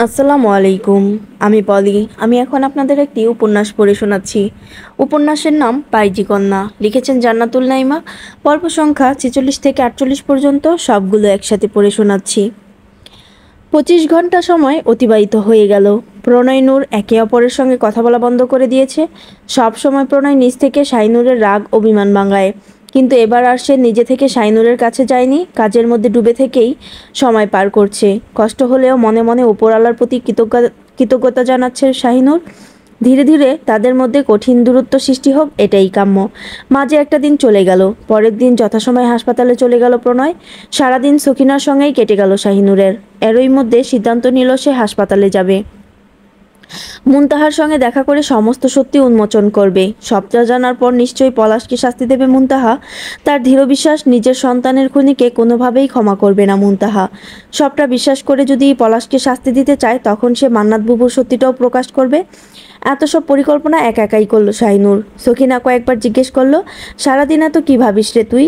আসসালামু আলাইকুম। আমি পলি। আমি এখন আপনাদের একটি উপন্যাস পড়ে শোনাচ্ছি। উপন্যাসের নাম বাঈজী কন্যা। লিখেছেন জান্নাতুল নাইমা। পর্ব সংখ্যা ৪৬ থেকে ৪৮ পর্যন্ত, সবগুলো একসাথে পড়ে শোনাচ্ছি। ২৫ ঘন্টা সময় অতিবাহিত হয়ে গেল। প্রণয় নূর একে অপরের সঙ্গে কথা বলা বন্ধ করে দিয়েছে। সব সময় প্রণয় নিজ থেকে শাইনুরের রাগ অভিমান ভাঙায়, কিন্তু এবার আর সে নিজে থেকে শাইনুরের কাছে যায়নি। কাজের মধ্যে ডুবে থেকেই সময় পার করছে। কষ্ট হলেও মনে মনে উপরওয়ালার প্রতি কৃতজ্ঞতা জানাচ্ছে শাহিনুর। ধীরে ধীরে তাদের মধ্যে কঠিন দূরত্ব সৃষ্টি হোক, এটাই কাম্য। মাঝে একটা দিন চলে গেল। পরের দিন যথাসময়ে হাসপাতালে চলে গেল প্রণয়। সারাদিন সকিনার সঙ্গেই কেটে গেল শাহিনুরের। এরই মধ্যে সিদ্ধান্ত নিল সে হাসপাতালে যাবে। মুনতাহার সঙ্গে দেখা করে সমস্ত সত্যি উন্মোচন করবে। সবটা জানার পর নিশ্চয়ই পলাশকে শাস্তি দেবে মুনতাহা। তার দৃঢ় বিশ্বাস, নিজের সন্তানের খুনিকে কোনোভাবেই ক্ষমা করবে না মুনতাহা। সবটা বিশ্বাস করে যদি পলাশকে শাস্তি দিতে চায়, তখন সে মান্নাত বুবুর সত্যিটাও প্রকাশ করবে। এত সব পরিকল্পনা একা একাই করলো শাহিনুর। সকিনা কয়েকবার জিজ্ঞেস করলো, সারাদিন এত কী ভাবিস রে তুই?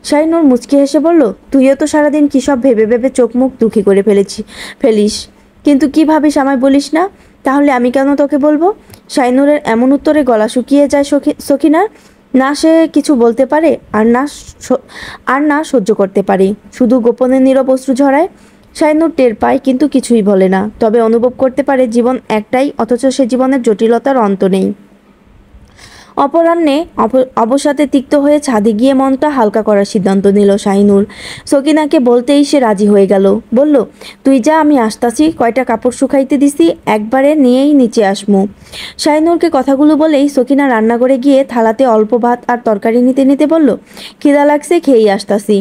শাহিনুর মুচকি হেসে বলল, তুইও তো সারাদিন কী সব ভেবে ভেবে চোখ মুখ দুঃখী করে ফেলিস, কিন্তু কি ভাবিস আমায় বলিস না? তাহলে আমি কেন তোকে বলবো? শাইনুরের এমন উত্তরে গলা শুকিয়ে যায় সখিনার। না সে কিছু বলতে পারে, আর না সহ্য করতে পারে। শুধু গোপনে নীরব অশ্রু ঝরায়। শাইনুর টের পায়, কিন্তু কিছুই বলে না। তবে অনুভব করতে পারে জীবন একটাই, অথচ সে জীবনের জটিলতার অন্ত নেই। অপরাহ্নে অবসাদে তিক্ত হয়ে ছাদে গিয়ে মনটা হালকা করার সিদ্ধান্ত নিল শাহিনুর। সকিনাকে বলতেই সে রাজি হয়ে গেল। বলল, তুই যা, আমি আসতাছি। কয়টা কাপড় শুকাইতে দিছি, একবারে নিয়েই নিচে আসমু। শাহিনুরকে কথাগুলো বলেই সকিনা রান্নাঘরে গিয়ে থালাতে অল্প ভাত আর তরকারি নিতে নিতে বলল, খিদা লাগছে, খেয়েই আসতাছি।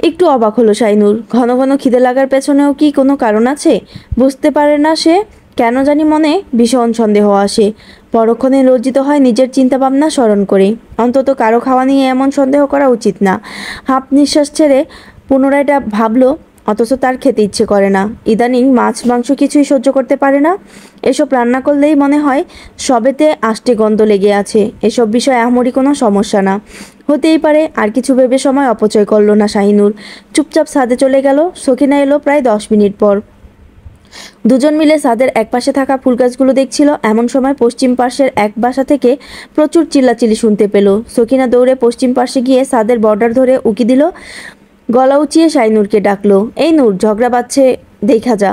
একটু অবাক হলো শাহিনুর। ঘন ঘন খিদে লাগার পেছনেও কি কোনো কারণ আছে? বুঝতে পারে না সে। কেন জানি মনে ভীষণ সন্দেহ আসে। পরক্ষণে লজ্জিত হয় নিজের চিন্তাভাবনা স্মরণ করে। অন্তত কারো খাওয়া নিয়ে এমন সন্দেহ করা উচিত না। হাফ নিঃশ্বাস ছেড়ে পুনরায় এটা ভাবলো, অথচ তার খেতে ইচ্ছে করে না। ইদানিং মাছ মাংস কিছুই সহ্য করতে পারে না। এসব রান্না করলেই মনে হয় সবেতে আষ্টে গন্ধ লেগে আছে। এসব বিষয়ে আহামরি কোনো সমস্যা না, হতেই পারে। আর কিছু ভেবে সময় অপচয় করলো না শাহিনুর। চুপচাপ ছাদে চলে গেল। সখিনা এলো প্রায় 10 মিনিট পর। দুজন মিলে ছাদের একপাশে থাকা ফুল গাছগুলো দেখছিল। এমন সময় পশ্চিম পাশের এক বাসা থেকে প্রচুর চিল্লাচিল্লি শুনতে পেল। সখিনা দৌড়ে পশ্চিম পাশে গিয়ে ছাদের বর্ডার ধরে উকি দিল। গলা উঁচিয়ে শাইনুরকে ডাকলো, এই নূর, ঝগড়া বাজছে, দেখা যা।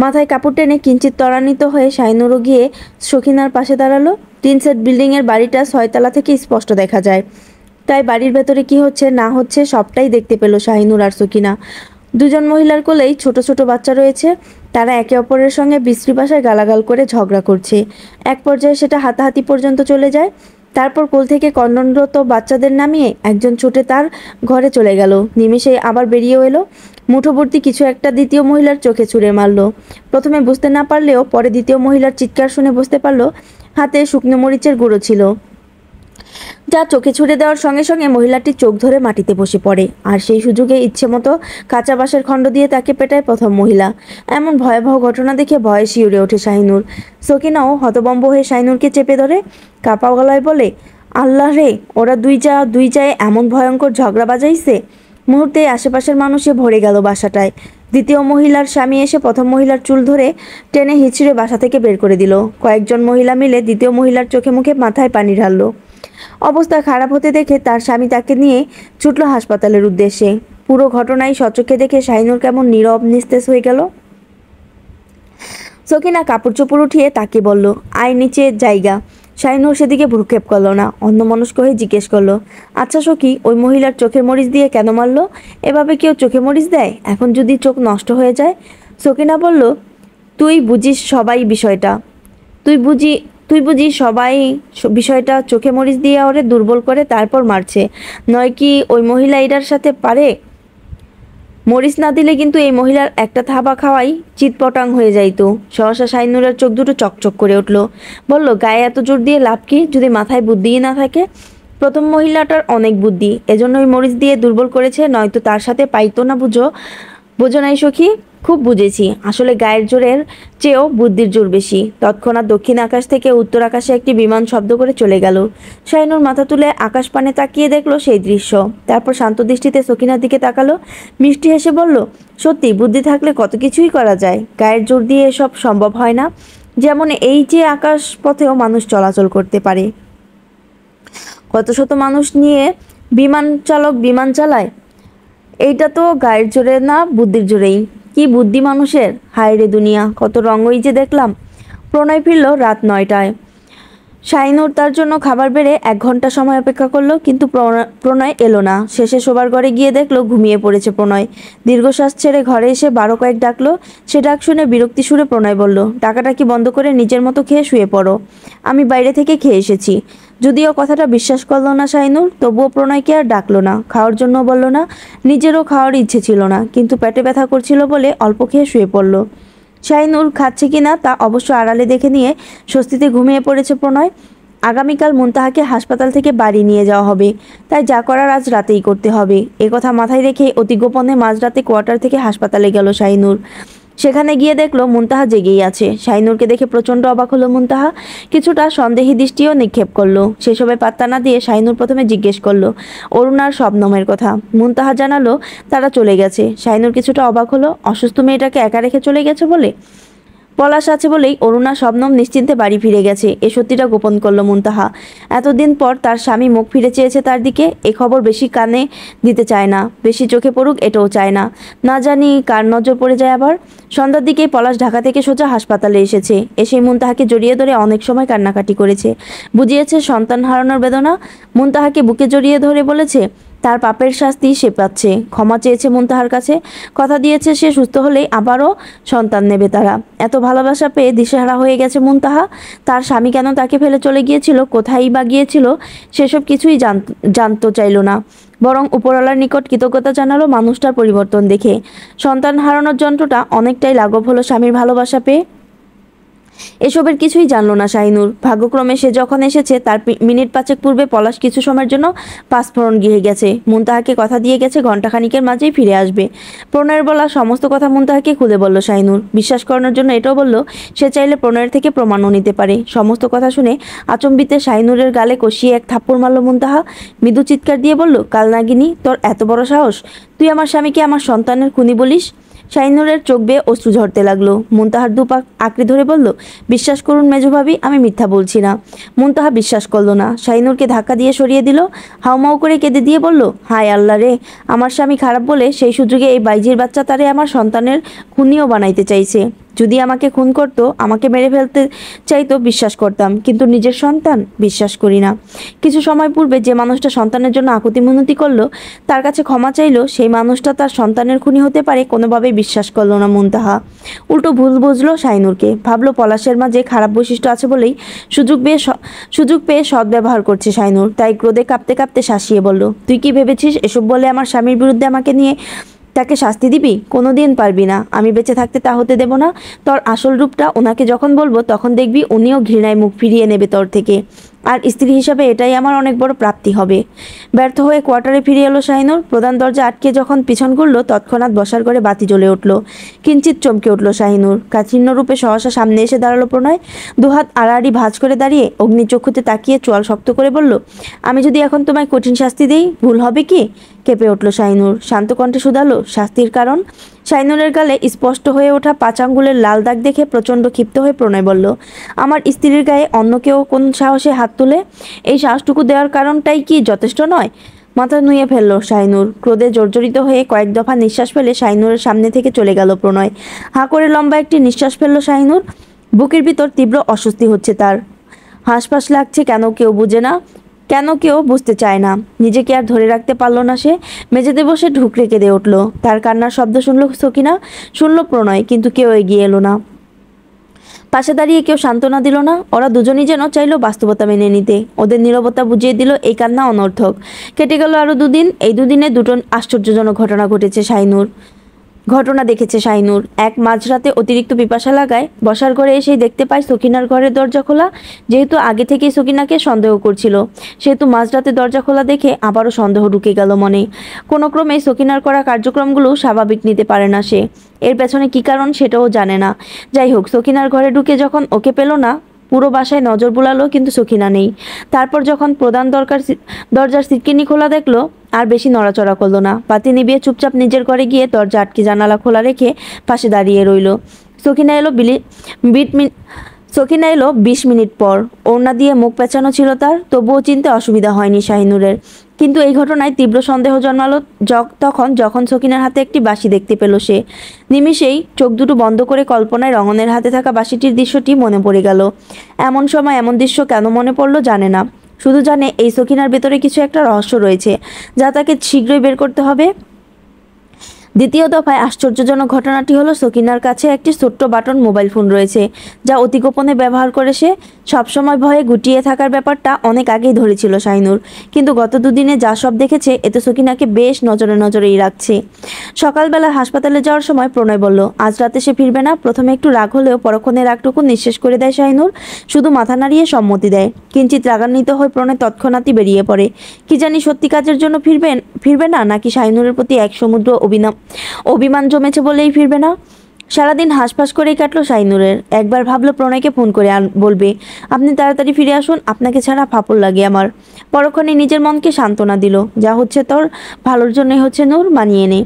মাথায় কাপড় টেনে কিঞ্চিত ত্বরান্বিত হয়ে শাইনুরও গিয়ে সখিনার পাশে দাঁড়ালো। 3 সেট বিল্ডিংয়ের বাড়িটা 6 তলা থেকে স্পষ্ট দেখা যায়। তাই বাড়ির ভেতরে কি হচ্ছে না হচ্ছে সবটাই দেখতে পেল শাহিনুর আর সকিনা। দুজন মহিলার কোলেই ছোট ছোট বাচ্চা রয়েছে। তারা একে অপরের সঙ্গে বিশ্রী ভাষায় গালাগাল করে ঝগড়া করছে। এক পর্যায়ে সেটা হাতাহাতি পর্যন্ত চলে যায়। তারপর কোল থেকে কর্ণরত বাচ্চাদের নামিয়ে একজন ছুটে তার ঘরে চলে গেল। নিমেষেই আবার বেরিয়েও এলো। মুঠোভর্তি কিছু একটা দ্বিতীয় মহিলার চোখে ছুঁড়ে মারল। প্রথমে বুঝতে না পারলেও পরে দ্বিতীয় মহিলার চিৎকার শুনে বুঝতে পারল হাতে শুকনো মরিচের গুঁড়ো ছিল, যা চোখে ছুঁড়ে দেওয়ার সঙ্গে সঙ্গে মহিলাটি চোখ ধরে মাটিতে বসে পড়ে। আর সেই সুযোগে ইচ্ছে মতো কাঁচা বাঁশের খণ্ড দিয়ে তাকে পেটায় প্রথম মহিলা। এমন ভয়াবহ ঘটনা দেখে ভয়ে শিউরে ওঠে শাহিনুর। সকিনাও হতবম্ব হয়ে শাহিনুরকে চেপে ধরে কাঁপা গলায় বলে, আল্লাহ রে, ওরা দুই যায় এমন ভয়ঙ্কর ঝগড়া বাজাইছে। মুহূর্তে আশেপাশের মানুষে ভরে গেল বাসাটায়। দ্বিতীয় মহিলার স্বামী এসে প্রথম মহিলার চুল ধরে টেনে হিঁচড়ে বাসা থেকে বের করে দিল। কয়েকজন মহিলা মিলে দ্বিতীয় মহিলার চোখে মুখে মাথায় পানি ঢাললো। অবস্থা খারাপ হতে দেখে তার স্বামী তাকে নিয়ে ছুটল হাসপাতালের উদ্দেশ্যে। পুরো ঘটনাই সচক্ষে দেখে শাহিনুর কেমন নীরব নিস্তেজ হয়ে গেল। সকিনা কাপড় চোপড় উঠিয়ে তাকে বলল, আয় নিচে জায়গা। শাহিনুর সেদিকে ভ্রুক্ষেপ করলো না। অন্যমনস্ক হয়ে জিজ্ঞেস করলো, আচ্ছা সখী, ওই মহিলার চোখে মরিচ দিয়ে কেন মারলো? এভাবে কেউ চোখে মরিচ দেয়? এখন যদি চোখ নষ্ট হয়ে যায়? সকিনা বলল, তুই বুঝিস সবাই বিষয়টা তুই বুঝি সবাই বিষয়টা চোখে মরিচ দিয়ে ওরে দুর্বল করে তারপর মারছে। নয় কি ওই মহিলা এটার সাথে পারে? মরিচ না দিলে কিন্তু এই মহিলার একটা থাবা খাওয়াই চিৎপটাং হয়ে যাইতো। সহসা শাইনুরের চোখ দুটো চকচক করে উঠল। বলল, গায়ে এত জোর দিয়ে লাভ কি, যদি মাথায় বুদ্ধিই না থাকে? প্রথম মহিলাটার অনেক বুদ্ধি, এজন্যই মরিচ দিয়ে দুর্বল করেছে, নয়তো তার সাথে পাইতো না। বোঝো নাই সখী? খুব বুঝেছি। আসলে গায়ের জোরের চেয়েও বুদ্ধির জোর বেশি। তৎক্ষণাৎ দক্ষিণ আকাশ থেকে উত্তর আকাশে একটি বিমান শব্দ করে চলে গেল। শাহিনুর মাথা তুলে আকাশ পানে তাকিয়ে দেখলো সেই দৃশ্য। তারপর শান্ত দৃষ্টিতে সকিনার দিকে তাকালো। মিষ্টি হেসে বলল, সত্যি বুদ্ধি থাকলে কত কিছুই করা যায়, গায়ের জোর দিয়ে এসব সম্ভব হয় না। যেমন এই যে আকাশ পথেও মানুষ চলাচল করতে পারে, কত শত মানুষ নিয়ে বিমান চালক বিমান চালায়, এইটা তো গায়ের জোরে না, বুদ্ধির জোরেই। কি বুদ্ধি মানুষের! হায় রে দুনিয়া, কত রঙই যে দেখলাম। প্রণয় ফিরল রাত 9টায়। শাহিনুর তার জন্য খাবার বেড়ে 1 ঘন্টা সময় অপেক্ষা করলো, কিন্তু প্রণয় এলো না। শেষে শোবার ঘরে গিয়ে দেখলো ঘুমিয়ে পড়েছে প্রণয়। দীর্ঘশ্বাস ছেড়ে ঘরে এসে 12 কয়েক ডাকলো। সে ডাক শুনে বিরক্তি সুরে প্রণয় বলল, ডাকাটাকি বন্ধ করে নিজের মতো খেয়ে শুয়ে পড়ো, আমি বাইরে থেকে খেয়ে এসেছি। যদিও কথাটা বিশ্বাস করলো না শাহিনুর, তবুও প্রণয়কে আর ডাকলো না, খাওয়ার জন্য বলল না। নিজেরও খাওয়ার ইচ্ছে ছিল না, কিন্তু পেটে ব্যথা করছিল বলে অল্প খেয়ে শুয়ে পড়ল। শাহিনুর খাচ্ছে কিনা তা অবশ্য আড়ালে দেখে নিয়ে স্বস্তিতে ঘুমিয়ে পড়েছে প্রণয়। আগামীকাল মুনতাহাকে হাসপাতাল থেকে বাড়ি নিয়ে যাওয়া হবে, তাই যা করার আজ রাতেই করতে হবে। কথা মাথায় রেখে অতি গোপনে মাঝরাতে কোয়ার্টার থেকে হাসপাতালে গেল শাহিনুর। সেখানে গিয়ে দেখলো মুনতাহা জেগেই আছে। শাহিনুরকে দেখে প্রচণ্ড অবাক হলো মুনতাহা, কিছুটা সন্দেহী দৃষ্টিও নিক্ষেপ করলো। সেসবে পাত্তা না দিয়ে শাহিনুর প্রথমে জিজ্ঞেস করলো অরুণার শবনমের কথা। মুনতাহা জানালো তারা চলে গেছে। শাহিনুর কিছুটা অবাক হলো, অসুস্থ মেয়েটাকে একা রেখে চলে গেছে বলে? পলাশ আছে বলেই অরুণা শবনম নিশ্চিন্তে বাড়ি ফিরে গেছে, এ সত্যিটা গোপন করলো মুনতাহা। এতদিন পর তার স্বামী মুখ ফিরে চেয়েছে তার দিকে, এ খবর বেশি কানে দিতে চায় না, বেশি চোখে পড়ুক এটাও চায় না, না জানি কার নজর পড়ে যায় আবার। সন্ধ্যার দিকেই পলাশ ঢাকা থেকে সোজা হাসপাতালে এসেছে। এসে মুনতাহাকে জড়িয়ে ধরে অনেক সময় কান্নাকাটি করেছে, বুঝিয়েছে সন্তান হারানোর বেদনা। মুনতাহাকে বুকে জড়িয়ে ধরে বলেছে তার পাপের শাস্তি সে পাচ্ছে, ক্ষমা চেয়েছে মুনতাহার কাছে, কথা দিয়েছে সে সুস্থ হলেই আবারও সন্তান নেবে তারা। এত ভালোবাসা পেয়ে দিশেহারা হয়ে গেছে মুনতাহা। তার স্বামী কেন তাকে ফেলে চলে গিয়েছিল, কোথায় বা গিয়েছিল, সেসব কিছুই জানতে চাইল না, বরং উপরওয়ালার নিকট কৃতজ্ঞতা জানালো মানুষটার পরিবর্তন দেখে। সন্তান হারানোর যন্ত্রটা অনেকটাই লাঘব হলো স্বামীর ভালোবাসা পেয়ে। এসবের কিছুই জানলো না শাহিনুর। ভাগ্যক্রমে সে যখন এসেছে তার মিনিট 5 পূর্বে পলাশ কিছু সময়ের জন্য পাঁচফোড়ন গিয়ে গেছে। মুনতাহাকে কথা দিয়ে গেছে ঘণ্টাখানিকের মাঝেই ফিরে আসবে। প্রণয়ের বলা সমস্ত কথা মুনতাহাকে খুলে বলল শাহিনুর। বিশ্বাস করানোর জন্য এটাও বলল সে চাইলে প্রণয়ের থেকে প্রমাণও নিতে পারে। সমস্ত কথা শুনে আচম্বিতে শাহিনুরের গালে কষিয়ে এক থাপ্পড় মারল মুনতাহা। মৃদু চিৎকার দিয়ে বলল, কালনাগিনী, তোর এত বড় সাহস, তুই আমার স্বামীকে আমার সন্তানের খুনি বলিস? শাহিনুরের চোখ বেয়ে অশ্রু ঝরতে লাগলো। মুনতাহার দুপা আঁকড়ে ধরে বলল, বিশ্বাস করুন মেজো ভাবি, আমি মিথ্যা বলছি না। মুনতাহা বিশ্বাস করলো না, শাহিনুরকে ধাক্কা দিয়ে সরিয়ে দিল। হাউমাউ করে কেঁদে দিয়ে বলল, হায় আল্লাহ রে, আমার স্বামী খারাপ বলে সেই সুযোগে এই বাইজির বাচ্চা তারে আমার সন্তানের খুনিও বানাইতে চাইছে। যদি আমাকে খুন করতো, আমাকে মেরে ফেলতে চাইতো, বিশ্বাস করতাম, কিন্তু নিজের সন্তান বিশ্বাস করি না। কিছু সময় পূর্বে যে মানুষটা সন্তানের জন্য আকুতি মিনতি করলো, তার কাছে ক্ষমা চাইলো, সেই মানুষটা তার সন্তানের খুনি হতে পারে কোনোভাবেই বিশ্বাস করলো না মুনতাহা। উল্টো ভুল বুঝলো শাহিনুরকে, ভাবলো পলাশের মাঝে খারাপ বৈশিষ্ট্য আছে বলেই সুযোগ পেয়ে সদ্ব্যবহার করছে শাহিনুর। তাই ক্রোধে কাঁপতে কাঁপতে শাসিয়ে বলল, তুই কি ভেবেছিস এসব বলে আমার স্বামীর বিরুদ্ধে আমাকে নিয়ে তাকে শাস্তি দিবি? কোনোদিন পারবি না, আমি বেঁচে থাকতে তা হতে দেব না। তোর আসল রূপটা ওনাকে যখন বলবো তখন দেখবি উনিও ঘৃণায় মুখ ফিরিয়ে নেবে তোর থেকে, আর স্ত্রী হিসাবে এটাই আমার অনেক বড় প্রাপ্তি হবে। ব্যর্থ হয়ে কোয়ার্টারে ফিরে এলো শাহিনুর। প্রধান দরজা আটকে যখন পিছন ঘুরলো, তৎক্ষণাৎ বসার ঘরে বাতি জ্বলে উঠল। কিঞ্চিত চমকে উঠল শাহিনুর। কাঠিন্য রূপে সহসা সামনে এসে দাঁড়ালো প্রণয়। দুহাত আড়াআড়ি ভাঁজ করে দাঁড়িয়ে অগ্নিচক্ষুতে তাকিয়ে চোয়াল শক্ত করে বলল, আমি যদি এখন তোমায় কঠিন শাস্তি দিই, ভুল হবে কি? কেঁপে উঠল শাহিনুর। শান্ত কণ্ঠে শুধালো, শাস্তির কারণ? শাহিনুরের গালে স্পষ্ট হয়ে ওঠা 5 আঙ্গুলের লাল দাগ দেখে প্রচণ্ড ক্ষিপ্ত হয়ে প্রণয় বলল, আমার স্ত্রীর গায়ে অন্য কেউ কোন সাহসে হাত তুলে? এই সাহসটুকু দেওয়ার কারণটাই কি যথেষ্ট নয়? মাথা নুয়ে ফেলল শাহিনুর। ক্রোধে জর্জরিত হয়ে কয়েক দফা নিঃশ্বাস ফেলে শাহিনুরের সামনে থেকে চলে গেল প্রণয়। হাঁ করে লম্বা একটি নিঃশ্বাস ফেলল শাহিনুর। বুকের ভিতর তীব্র অস্বস্তি হচ্ছে তার। হাঁসফাঁস লাগছে, কেন কেউ বুঝে না, কেন কেউ বুঝতে চায় না। নিজেকে আর ধরে রাখতে পারল না সে। মেঝেতে বসে ঢুকরে কেঁদে উঠল। তার কান্নার শব্দ শুনল সকিনা, শুনল প্রণয়, কিন্তু কেউ এগিয়ে এলো না। পাশে দাঁড়িয়ে কেউ সান্ত্বনা দিল না। ওরা দুজনই যেন চাইল বাস্তবতা মেনে নিতে। ওদের নীরবতা বুঝিয়ে দিল এই কান্না অনর্থক। কেটে গেল আরও 2 দিন। এই 2 দিনে দুটো আশ্চর্যজনক ঘটনা দেখেছে শাহিনুর। এক মাঝরাতে অতিরিক্ত পিপাসা লাগায় বসার ঘরে এসেই দেখতে পায় সকিনার ঘরের দরজা খোলা। যেহেতু আগে থেকেই সকিনাকে সন্দেহ করছিল, সেহেতু মাঝরাতে দরজা খোলা দেখে আবারও সন্দেহ ঢুকে গেল মনে। কোনো ক্রমে সকিনার করা কার্যক্রমগুলো স্বাভাবিক নিতে পারে না সে। এর পেছনে কী কারণ সেটাও জানে না। যাই হোক, সকিনার ঘরে ঢুকে যখন ওকে পেল না, পুরো বাসায় নজর বুলালো কিন্তু সখিনা নেই। তারপর যখন প্রধান দরজার সিটকিনি খোলা দেখলো আর বেশি নড়াচড়া করলো না। বাতি নিভিয়ে চুপচাপ নিজের ঘরে গিয়ে দরজা আটকে জানালা খোলা রেখে পাশে দাঁড়িয়ে রইল। সখিনা এলো সখিনা এলো 20 মিনিট পর। ওড়না দিয়ে মুখ পেঁচানো ছিল তার, তবুও চিনতে অসুবিধা হয়নি শাহিনুরের। কিন্তু এই ঘটনায় তীব্র সন্দেহ জন্মালো যখন সখিনার হাতে একটি বাঁশি দেখতে পেল সে। নিমিষেই চোখ দুটো বন্ধ করে কল্পনায় রঙনের হাতে থাকা বাঁশিটির দৃশ্যটি মনে পড়ে গেল। এমন সময় এমন দৃশ্য কেন মনে পড়লো জানে না, শুধু জানে এই সখিনার ভেতরে কিছু একটা রহস্য রয়েছে যা তাকে শীঘ্রই বের করতে হবে। দ্বিতীয় দফায় আশ্চর্যজনক ঘটনাটি হলো সকিনার কাছে একটি ছোট্ট বাটন মোবাইল ফোন রয়েছে যা অতি গোপনে ব্যবহার করে সে সবসময় ভয়ে গুটিয়ে থাকার ব্যাপারটা অনেক আগেই ধরেছিল শাইনুর। কিন্তু গত দুদিনে যা সব দেখেছে এতে সকিনাকে বেশ নজরেই রাখছে। সকালবেলা হাসপাতালে যাওয়ার সময় প্রণয় বলল আজ রাতে সে ফিরবে না। প্রথমে একটু রাগ হলেও পরক্ষণে রাগটুকু নিঃশেষ করে দেয় শাইনুর, শুধু মাথা নাড়িয়ে সম্মতি দেয়। কিঞ্চিত রাগান্বিত হয়ে প্রণয় তৎক্ষণাৎই বেরিয়ে পড়ে। কি জানি সত্যি কাজের জন্য ফিরবে না নাকি শাইনুরের প্রতি এক সমুদ্র অভিমান জমেছে বলেই ফিরবে না। সারাদিন হাঁসফাঁস করেই কাটলো শাইনুরের। একবার ভাবলো প্রণয়কে ফোন করে বলবে আপনি তাড়াতাড়ি ফিরে আসুন, আপনাকে ছাড়া ফাপড় লাগে আমার। পরক্ষণে নিজের মনকে সান্ত্বনা দিল, যা হচ্ছে তোর ভালোর জন্যই হচ্ছে নূর, মানিয়ে নে।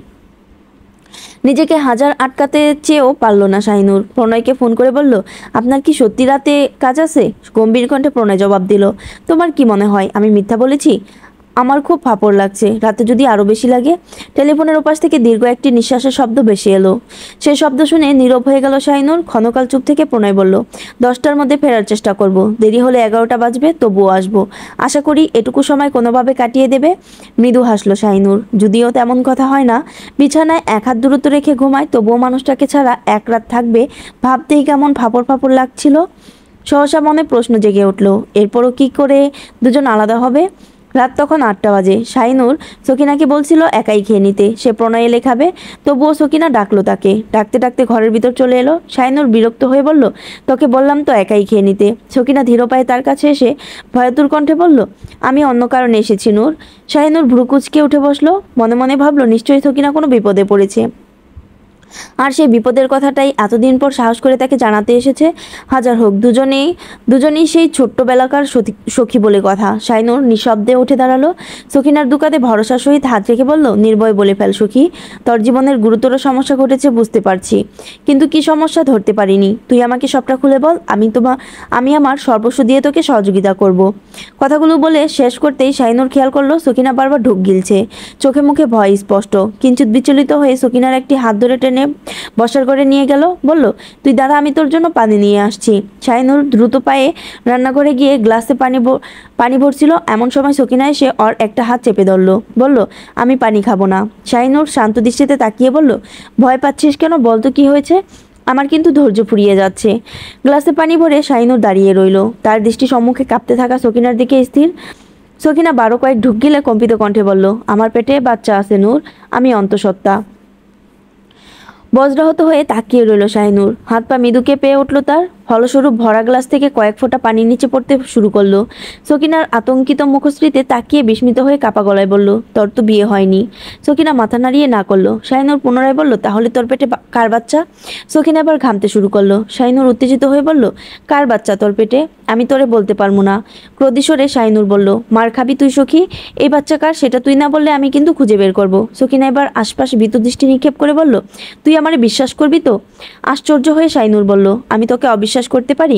নিজেকে হাজার আটকাতে চেয়েও পারল না শাইনুর। প্রণয়কে ফোন করে বলল আপনার কি সত্যি রাতে কাজ আছে? গম্ভীর কণ্ঠে প্রণয় জবাব দিল তোমার কি মনে হয় আমি মিথ্যা বলেছি? আমার খুব ফাপড় লাগছে, রাতে যদি আরও বেশি লাগে। টেলিফোনের ওপাশ থেকে দীর্ঘ একটি নিঃশ্বাসের শব্দ ভেসে এলো। সেই শব্দ শুনে নীরব হয়ে গেল শাইনুর। ক্ষণকাল চুপ থেকে প্রণয় বলল 10টার মধ্যে ফেরার চেষ্টা করব, দেরি হলে 11টা বাজবে, তবুও আসবো। আশা করি এটুকু সময় কোনোভাবে কাটিয়ে দেবে। মৃদু হাসলো শাইনুর। যদিও তেমন কথা হয় না, বিছানায় এক হাত দূরত্ব রেখে ঘুমায়, তবুও মানুষটাকে ছাড়া এক রাত থাকবে ভাবতেই কেমন ফাপড় লাগছিল। সহসা মনে প্রশ্ন জেগে উঠল, এরপরও কি করে দুজন আলাদা হবে? রাত তখন 8টা বাজে। শাইনুর সকিনাকে বলছিল একাই খেয়ে নিতে, সে প্রণয় এলে খাবে। তবুও সকিনা ডাকলো তাকে। ডাকতে ডাকতে ঘরের ভিতর চলে এলো। শাইনুর বিরক্ত হয়ে বলল তোকে বললাম তো একাই খেয়ে নিতে। সকিনা ধীর পায়ে তার কাছে এসে ভয়াতুর কণ্ঠে বলল আমি অন্য কারণে এসেছি নূর। শাইনুর ভ্রু কুঁচকে উঠে বসলো। মনে মনে ভাবলো নিশ্চয়ই সকিনা কোনো বিপদে পড়েছে, আর সেই বিপদের কথাটাই এতদিন পর সাহস করে তাকে জানাতে এসেছে। হাজার হোক দুজনেই সেই ছোট্টবেলাকার সখী বলে কথা। শাইনুর নিঃশব্দে উঠে দাঁড়ালো। সখিনার দুকাতে ভরসার সহিত হাত রেখে বলল নির্ভয় বলে ফেল সখী, তোর জীবনের গুরুতর সমস্যা ঘটেছে বুঝতে পারছি, কিন্তু কি সমস্যা ধরতে পারিনি। তুই আমাকে সবটা খুলে বল, আমি আমার সর্বস্ব দিয়ে তোকে সহযোগিতা করব। কথাগুলো বলে শেষ করতেই শাইনুর খেয়াল করলো সখিনা বারবার ঢোক গিলছে, চোখে মুখে ভয় স্পষ্ট। কিঞ্চিত বিচলিত হয়ে সখিনার একটি হাত ধরে টেনে বসার ঘরে নিয়ে গেল। বলল তুই দাঁড়া, আমি তোর জন্য পানি নিয়ে আসছি। শাইনুর দ্রুত পায়ে রান্নাঘরে গিয়ে গ্লাসে পানি ভরছিল। এমন সময় সকিনা এসে ওর একটা হাত চেপে ধরলো। বলল আমি পানি খাবো না। শাইনুর শান্ত দৃষ্টিতে তাকিয়ে বলল ভয় পাচ্ছিস কেন, বলতো কি হয়েছে? আমার কিন্তু ধৈর্য ফুরিয়ে যাচ্ছে। গ্লাসে পানি ভরে শাইনুর দাঁড়িয়ে রইল, তার দৃষ্টি সম্মুখে কাঁপতে থাকা সকিনার দিকে স্থির। সকিনা 12 কয়েক ঢুক গিলে কম্পিত কণ্ঠে বলল আমার পেটে বাচ্চা আছে নূর, আমি অন্তঃসত্ত্বা। বজ্রাহত হয়ে তাকিয়ে রইল শাইনুর। হাত পা মৃদুকে পেয়ে উঠল তার। ফলস্বরূপ ভরা গ্লাস থেকে কয়েক ফোঁটা পানি নিচে পড়তে শুরু করলো। সকিনার আতঙ্কিত মুখশ্রীতে তাকিয়ে বিস্মিত হয়ে কাপা গলায় বলল তোর তো বিয়ে হয়নি। সকিনা মাথা নাড়িয়ে না করলো। শাইনুর পুনরায় বলল তাহলে তোর পেটে কার বাচ্চা? সকিনা এবার ঘামতে শুরু করলো। শাইনুর উত্তেজিত হয়ে বলল কার বাচ্চা তোর পেটে? আমি তোরে বলতে পারবো না। ক্রোধিস্বরে শাইনুর বলল মার খাবি তুই সখী, এই বাচ্চা কার সেটা তুই না বললে আমি কিন্তু খুঁজে বের করব। সকিনা এবার আশপাশ ভীত দৃষ্টি নিক্ষেপ করে বলল তুই আমারে বিশ্বাস করবি তো? আশ্চর্য হয়ে শাইনুর বলল আমি তোকে অবিশ্বাস করতে পারি?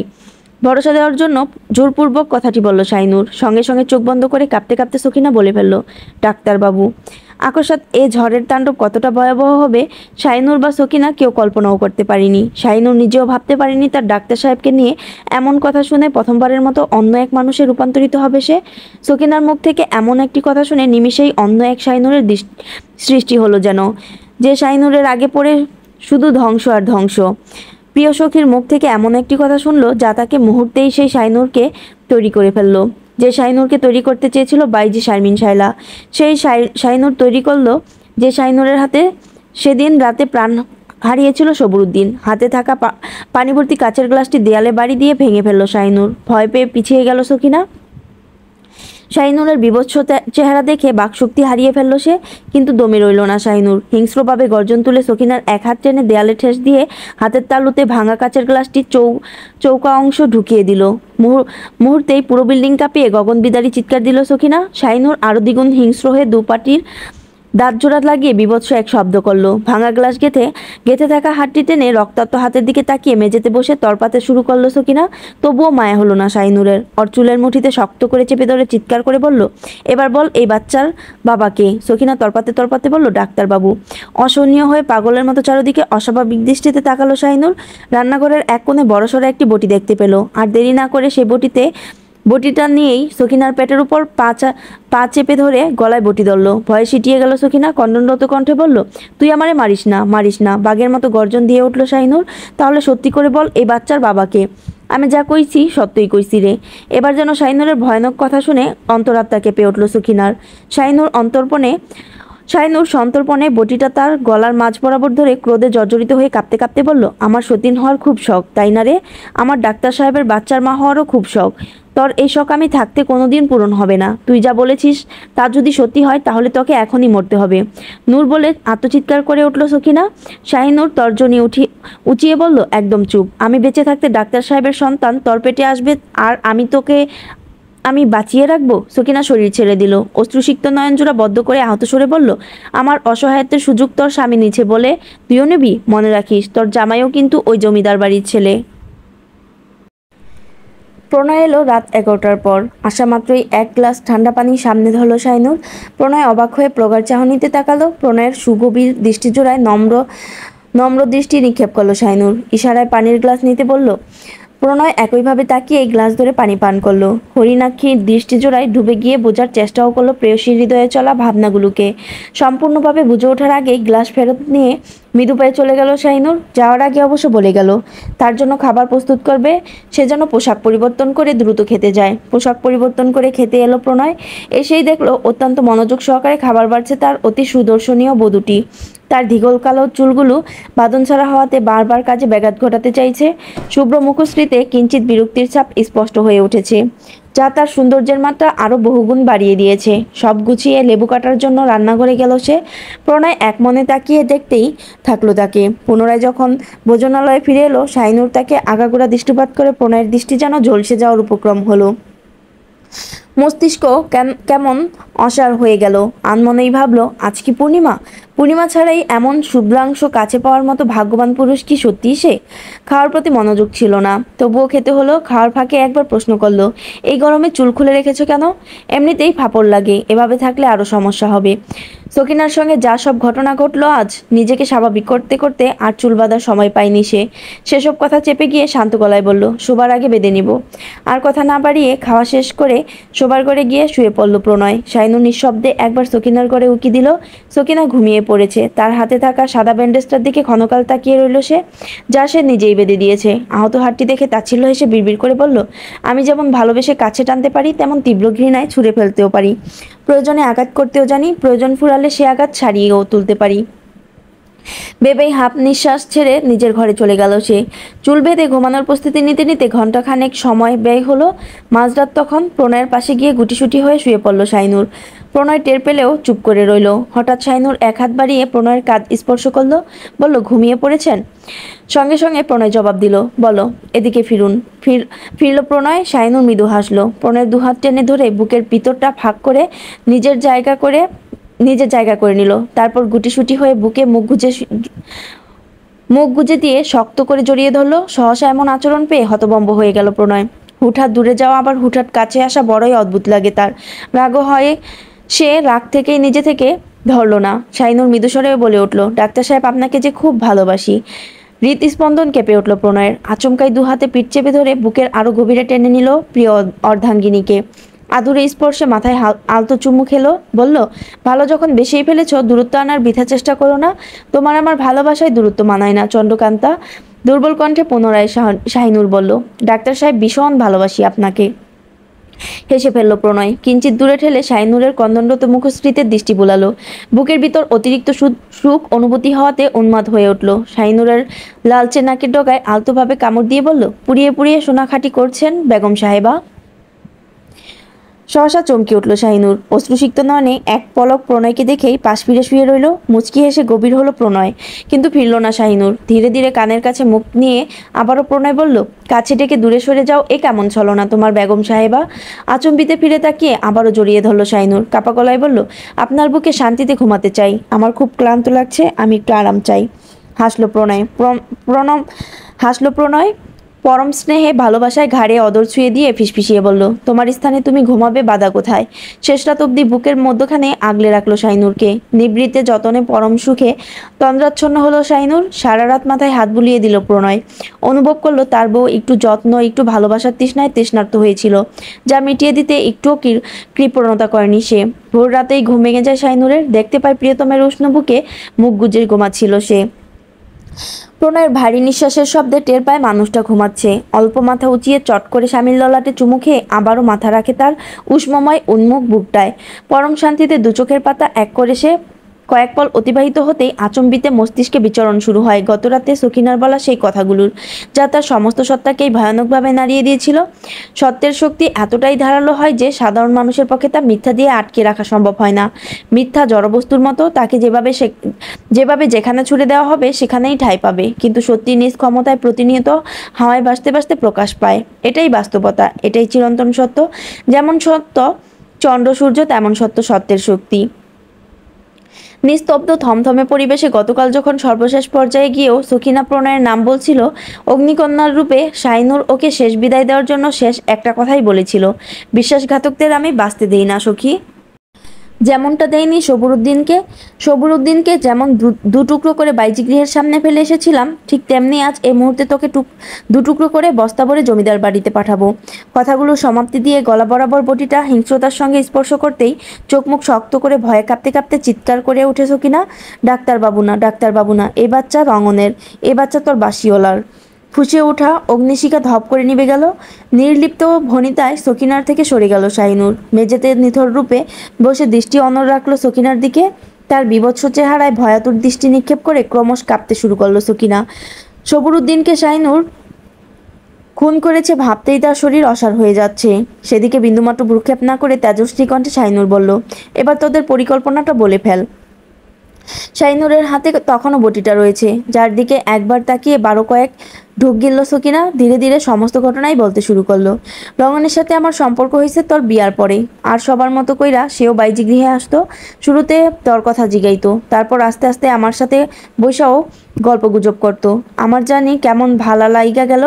ভরসা দেওয়ার জন্য জোরপূর্বক কথাটি বলল শাইনুর। সঙ্গে সঙ্গে চোখ বন্ধ করে কাঁপতে কাঁপতে সকিনা বলে ফেলল ডাক্তারবাবু। আকস্মাৎ এ ঝড়ের তাণ্ডব কতটা ভয়াবহ হবে শাইনুর বা সকিনা কেউ কল্পনাও করতে পারেনি। শাইনুর নিজেও ভাবতে পারেনি তার ডাক্তার সাহেবকে নিয়ে এমন কথা শুনে প্রথমবারের মতো অন্য এক মানুষে রূপান্তরিত হবে সে। সকিনার মুখ থেকে এমন একটি কথা শুনে নিমিষেই অন্য এক শাইনুরের সৃষ্টি হলো, যেন যে শাইনুরের আগে পড়ে শুধু ধ্বংস আর ধ্বংস। প্রিয় সখীর মুখ থেকে এমন একটি কথা শুনলো যা তাকে মুহূর্তেই সেই শাইনুরকে তৈরি করে ফেললো, যে শাইনুরকে তৈরি করতে চেয়েছিল বাইজি শারমিন শায়লা। সেই শাইনুর তৈরি করলো যে শাইনুরের হাতে সেদিন রাতে প্রাণ হারিয়েছিল সবুরউদ্দিন। হাতে থাকা পানি ভর্তি কাচের গ্লাসটি দেয়ালে বাড়ি দিয়ে ভেঙে ফেললো শাইনুর। ভয় পেয়ে পিছিয়ে গেল সকিনা। শাহিনুরের বীভৎস চেহারা দেখে বাকশক্তি হারিয়ে ফেলল সে, কিন্তু দমে রইল না শাহিনুর। হিংস্রভাবে গর্জন তুলে সকিনার এক হাত টেনে দেয়ালে ঠেস দিয়ে হাতের তালুতে ভাঙা কাচের গ্লাসটি চৌকা অংশ ঢুকিয়ে দিল। মুহূর্তেই পুরো বিল্ডিং কাঁপিয়ে গগন বিদারী চিৎকার দিল সকিনা। শাহিনুর আরো দ্বিগুণ হিংস্র হয়ে দুপাটির দাঁত জোড়া লাগিয়ে বীভৎস এক শব্দ করলো। ভাঙা গ্লাস গেঁথে থাকা হাতটি টেনে রক্তাক্ত হাতের দিকে তাকিয়ে মেঝেতে বসে তরপাতে শুরু করলো সকিনা। তবুও মায়া হলো না শাহিনুরের। ওর চুলের মুঠিতে শক্ত করে চেপে ধরে চিৎকার করে বলল, এবার বল এই বাচ্চার বাবাকে। সকিনা তরপাতে তরপাতে বলল, ডাক্তারবাবু। অসহনীয় হয়ে পাগলের মতো চারদিকে অস্বাভাবিক দৃষ্টিতে তাকালো শাহিনুর। রান্নাঘরের এক কোণে বড়সড় একটি বটি দেখতে পেল। আর দেরি না করে সেই বটিটা নিয়েই সকিনার পেটের উপর পা চেপে ধরে গলায় বটি ধরল। ভয়ে সিটিয়ে গেল সকিনা। কণ্ডনরত কণ্ঠে বলল, তুই আমারে মারিস না, মারিস না। বাঘের মতো গর্জন দিয়ে উঠল শাহিনুর। তাহলে সত্যি করে বল এই বাচ্চার বাবাকে। আমি যা কইছি সত্যই কইছি রে। এবার যেন শাহিনুরের ভয়ানক কথা শুনে অন্তরাত্মা কেঁপে উঠল সকিনার। শাহিনুর সন্তর্পণে বটিটা তার গলার মাঝ বরাবর ধরে ক্রোধে জর্জরিত হয়ে কাঁপতে কাঁপতে বলল, আমার সতীন হওয়ার খুব শখ, তাই না রে? আমার ডাক্তার সাহেবের বাচ্চার মা হওয়ারও খুব শখ। তোর এই শখ আমি থাকতে কোনোদিন পূরণ হবে না। তুই যা বলেছিস তা যদি সত্যি হয় তাহলে তোকে এখনই মরতে হবে। নূর বলে আত্মচিৎকার করে উঠল সকিনা। শাহিনুর তর্জনী উঁচিয়ে বলল, একদম চুপ। আমি বেঁচে থাকতে ডাক্তার সাহেবের সন্তান তোর পেটে আসবে আর আমি বাঁচিয়ে রাখবো? সকিনা শরীর ছেড়ে দিল। অশ্রুসিক্ত নয়নজোড়া বদ্ধ করে আহত সরে বলল, আমার অসহায়ত্বের সুযোগ তোর স্বামী নিচ্ছে বলে তুইও নেবি? মনে রাখিস তোর জামাইও কিন্তু ওই জমিদার বাড়ির ছেলে। প্রণয় এলো রাত 11টার পর। আসা মাত্রই এক গ্লাস ঠান্ডা পানি সামনে ধরল শাহিনুর। প্রণয় অবাক হয়ে প্রগাঢ় চাহনিতে তাকালো। প্রণয়ের সুগভীর দৃষ্টিজোড়ায় নম্র দৃষ্টি নিক্ষেপ করলো শাহিনুর। ইশারায় পানির গ্লাস নিতে বলল। প্রণয় একইভাবে তাকিয়ে এই গ্লাস ধরে পানি পান করলো। হরিণাক্ষীর দৃষ্টিজোড়ায় ডুবে গিয়ে বোঝার চেষ্টাও করলো প্রেয়সীর হৃদয়ে চলা ভাবনাগুলোকে। সম্পূর্ণভাবে বুঝে ওঠার আগেই গ্লাস ফেরত নিয়ে মৃদু পায়ে চলে গেল শাহিনুর। যাওয়ার আগে অবশ্য বলে গেল তার জন্য খাবার প্রস্তুত করবে। সে যেন পোশাক পরিবর্তন করে দ্রুত খেতে যায়। পোশাক পরিবর্তন করে খেতে এলো প্রণয়। এসেই দেখলো অত্যন্ত মনোযোগ সহকারে খাবার বাড়ছে তার অতি সুদর্শনীয় বধূটি। তার দীঘল কালো চুলগুলো বাঁধন ছাড়া হওয়াতে বারবার কাজে ব্যাঘাত ঘটাতে চাইছে। শুভ্র মুখশ্রীতে কিঞ্চিত বিরক্তির ছাপ স্পষ্ট হয়ে উঠেছে, যা তার সৌন্দর্যের মাত্রা আরও বহুগুণ বাড়িয়ে দিয়েছে। সব গুছিয়ে লেবু কাটার জন্য রান্নাঘরে গেল সে। প্রণয় এক মনে তাকিয়ে দেখতেই থাকলো তাকে। পুনরায় যখন ভোজনালয়ে ফিরে এলো, শাহিনুর তাকে আগাগোড়া দৃষ্টিপাত করে প্রণয়ের দৃষ্টি যেন ঝলসে যাওয়ার উপক্রম হলো। মস্তিষ্ক কেমন অসাড় হয়ে গেল। আনমনেই ভাবল, আজ কি পূর্ণিমা? পূর্ণিমা ছাড়াই এমন শুভ্রাংশ কাছে পাওয়ার মতো ভাগ্যবান পুরুষ কি সত্যিই সে? খাওয়ার প্রতি মনোযোগ ছিল না, তবুও খেতে হলো। খাওয়ার ফাঁকে একবার প্রশ্ন করলো, এই গরমে চুল খুলে রেখেছো কেন? এমনিতেই ফাপড় লাগে, এভাবে থাকলে আরো সমস্যা হবে। সকিনার সঙ্গে যা সব ঘটনা ঘটলো আজ, নিজেকে স্বাভাবিক করতে করতে আর চুল বাঁধার সময় পায়নি সে। সেসব কথা চেপে গিয়ে শান্ত গলায় বলল, শোবার আগে বেঁধে নিব। আর কথা না বাড়িয়ে খাওয়া শেষ করে শোবার ঘরে গিয়ে শুয়ে পড়ল প্রণয়। শাহিনুর নিঃশব্দে একবার সকিনার ঘরে উকি দিল। সকিনা ঘুমিয়ে পড়েছে। তার হাতে থাকা সাদা ব্যান্ডেজটার দিকে ক্ষণকাল তাকিয়ে রইল সে, যা সে নিজেই বেঁধে দিয়েছে। আহত হাতটি দেখে তাচ্ছিল্য হেসে বিড়বিড় করে বলল, আমি যেমন ভালোবেসে কাছে টানতে পারি, তেমন তীব্র ঘৃণায় ছুঁড়ে ফেলতেও পারি। প্রয়োজনে আঘাত করতেও জানি, প্রয়োজন ফুরালে সে আঘাত ছাড়িয়েও তুলতে পারি। ভেবেই হাফ নিঃশ্বাস ছেড়ে নিজের ঘরে চলে গেল সে। চুল বেঁধে ঘুমানোর প্রস্তুতি নিতে নিতে ঘণ্টাখানেক সময় ব্যয় হলো। মাঝরাত তখন। প্রণয়ের পাশে গিয়ে গুটিসুটি হয়ে শুয়ে পড়ল শাহিনুর। প্রণয় টের পেলেও চুপ করে রইল। হঠাৎ শাহিনুর এক হাত বাড়িয়ে প্রণয়ের কাঁধ স্পর্শ করলো। বলল, ঘুমিয়ে পড়েছেন? সঙ্গে সঙ্গে প্রণয় জবাব দিল, বলো। এদিকে ফিরুন। ফিরল প্রণয়। শাহিনুর মৃদু হাসলো। প্রণয়ের দুহাত টেনে ধরে বুকের ভিতরটা ফাঁক করে নিজের জায়গা করে নিল। তারপর গুটিসুটি হয়ে বুকে মুখ গুজে দিয়ে শক্ত করে জড়িয়ে ধরলো। সহসা এমন আচরণ পেয়ে হতভম্ব হয়ে গেল প্রণয়। হুটহাট দূরে যাওয়া আবার হুটহাট কাছে আসা বড়ই অদ্ভুত লাগে তার। রাগ হয় সে, রাগ থেকেই নিজে থেকে ধরল না। শাহিনুর মৃদুস্বরে বলে উঠল, ডাক্তার সাহেব আপনাকে যে খুব ভালোবাসি। হৃদস্পন্দন কেঁপে উঠল প্রণয়ের। আচমকাই দুহাতে পিঠ চেপে ধরে বুকের আরো গভীরে টেনে নিল প্রিয় অর্ধাঙ্গিনীকে। আদুরে স্পর্শে মাথায় আলতো চুমু খেলো। বলল, ভালো যখন বেশিই ফেলেছ, দূরত্ব আনার বৃথা চেষ্টা করো না। তোমার আমার ভালোবাসায় দূরত্ব মানায় না চন্দ্রকান্তা। দুর্বল কণ্ঠে পুনরায় শাহিনুর বলল, ডাক্তার সাহেব ভীষণ ভালোবাসি আপনাকে। হেসে ফেলল প্রণয়। কিঞ্চিত দূরে ঠেলে শাহিনুরের কন্দনরত মুখশ্রীতে দৃষ্টি বুলালো। বুকের ভিতর অতিরিক্ত সুখ অনুভূতি হওয়াতে উন্মাদ হয়ে উঠল। শাহিনুরের লালচে নাকের ডগায় আলতোভাবে কামড় দিয়ে বলল, পুড়িয়ে পুড়িয়ে সোনাখাটি করছেন বেগম সাহেবা। সহসা চমকে উঠল শাহিনুর। অশ্রুসিক্ত নয়নে এক পলক প্রণয়কে দেখেই পাশ ফিরে শুয়ে রইল। মুচকি হেসে গভীর হলো প্রণয়, কিন্তু ফিরল না শাহিনুর। ধীরে ধীরে কানের কাছে মুখ নিয়ে আবারও প্রণয় বলল, কাছে ডেকে দূরে সরে যাও, এ কেমন ছলনা তোমার বেগম সাহেবা? আচম্বিতে ফিরে তাকিয়ে আবারও জড়িয়ে ধরল শাহিনুর। কাপা গলায় বলল, আপনার বুকে শান্তিতে ঘুমাতে চাই, আমার খুব ক্লান্ত লাগছে, আমি একটু আরাম চাই। হাসলো প্রণয় প্রণম হাসলো প্রণয় পরম স্নেহে ভালোবাসায় ঘাড়ে অদর ছুঁয়ে দিয়ে ফিসফিসিয়ে বলল, তোমার স্থানে তুমি ঘুমাবে, বাধা কোথায়? শেষ রাত অব্দি বুকের মধ্যখানে আগলে রাখলো শাহিনুরকে। নিবৃত্তে যতনে পরম সুখে তন্দ্রাচ্ছন্ন হলো শাহিনুর। সারা রাত মাথায় হাত বুলিয়ে দিল প্রণয়। অনুভব করলো তার বউ একটু যত্ন, একটু ভালোবাসার তৃষ্ণায় তৃষ্ণার্ত হয়েছিল, যা মিটিয়ে দিতে একটুও কৃপণতা করেনি সে। ভোর রাতেই ঘুম ভেঙে যায় শাহিনুরের। দেখতে পায় প্রিয়তমের উষ্ণ বুকে মুখ গুজে ঘুমাচ্ছিল সে। প্রণয়ের ভারী নিঃশ্বাসের শব্দে টের পায় মানুষটা ঘুমাচ্ছে। অল্প মাথা উঁচিয়ে চট করে স্বামীর ললাটে চুমু খেয়ে আবারও মাথা রাখে তার উষ্মময় উন্মুখ বুকটায়। পরম শান্তিতে দু চোখের পাতা এক করে সে কয়েক পল অতিবাহিত হতেই আচম্বিতে মস্তিষ্কে বিচরণ শুরু হয় গতরাতে সখিনার বলা সেই কথাগুলোর, যা তার সমস্ত সত্তাকেই ভয়ানকভাবে নাড়িয়ে দিয়েছিল। সত্যের শক্তি এতটাই ধারালো হয় যে সাধারণ মানুষের পক্ষে তা মিথ্যা দিয়ে আটকে রাখা সম্ভব হয় না। মিথ্যা জড়বস্তুর মতো, তাকে যেভাবে যেখানে ছুড়ে দেওয়া হবে সেখানেই ঠাঁই পাবে, কিন্তু সত্যি নিজ ক্ষমতায় প্রতিনিয়ত হাওয়ায় ভাসতে ভাসতে প্রকাশ পায়। এটাই বাস্তবতা, এটাই চিরন্তন সত্য। যেমন সত্য চন্দ্র সূর্য, তেমন সত্য সত্যের শক্তি। নিস্তব্ধ থমথমে পরিবেশে গতকাল যখন সর্বশেষ পর্যায়ে গিয়েও সখিনা প্রণয়ের নাম বলছিল, অগ্নিকন্যার রূপে শাহিনুর ওকে শেষ বিদায় দেওয়ার জন্য শেষ একটা কথাই বলেছিল, বিশ্বাসঘাতকদের আমি বাঁচতে দেই না সখী। যেমনটা দেয়নি সবুরুদ্দিনকে যেমন দু টুকরো করে বাইজি গৃহের সামনে ফেলে এসেছিলাম, ঠিক তেমনি আজ এই মুহূর্তে তোকে দু টুকরো করে বস্তা ভরে জমিদার বাড়িতে পাঠাবো। কথাগুলো সমাপ্তি দিয়ে গলা বরাবর বটিটা হিংস্রতার সঙ্গে স্পর্শ করতেই চোখ মুখ শক্ত করে ভয়ে কাঁপতে কাঁপতে চিৎকার করে উঠে সখিনা, ডাক্তারবাবু না, ডাক্তারবাবু না, এ বাচ্চা রঙনের, এ বাচ্চা তোর বাসিওলার। ফুঁসে ওঠা অগ্নিশিখা ধপ করে নিভে গেল। নির্লিপ্ত ভনিতায় সখিনার থেকে সরে গেল শাহিনুর। মেঝেতে নিথর রূপে বসে দৃষ্টি অনড় রাখলো সখিনার দিকে। তার বিভৎস চেহারায় ভয়াতুর দৃষ্টি নিক্ষেপ করে ক্রমশ কাঁপতে শুরু করলো সখিনা। সবুরুদ্দিনকে শাহিনুর খুন করেছে ভাবতেই তার শরীর অসাড় হয়ে যাচ্ছে। সেদিকে বিন্দুমাত্র ভ্রুক্ষেপ না করে তেজস্বী কণ্ঠে শাহিনুর বলল, এবার তোদের পরিকল্পনাটা বলে ফেল। শাহিনুরের হাতে তখনও বটিটা রয়েছে, যার দিকে একবার তাকিয়ে 12 কয়েক ঢুক গিলল সকিনা। ধীরে ধীরে সমস্ত ঘটনাই বলতে শুরু করলো। রঙনের সাথে আমার সম্পর্ক হয়েছে তোর বিয়ার পরে, আর সবার মতো কইরা সেও বাইজি গৃহে আসতো। শুরুতে তোর কথা জিগাইতো, তারপর আস্তে আস্তে আমার সাথে বৈশাও গল্প গুজব করতো। আমার জানি কেমন ভালা লাইগা গেল।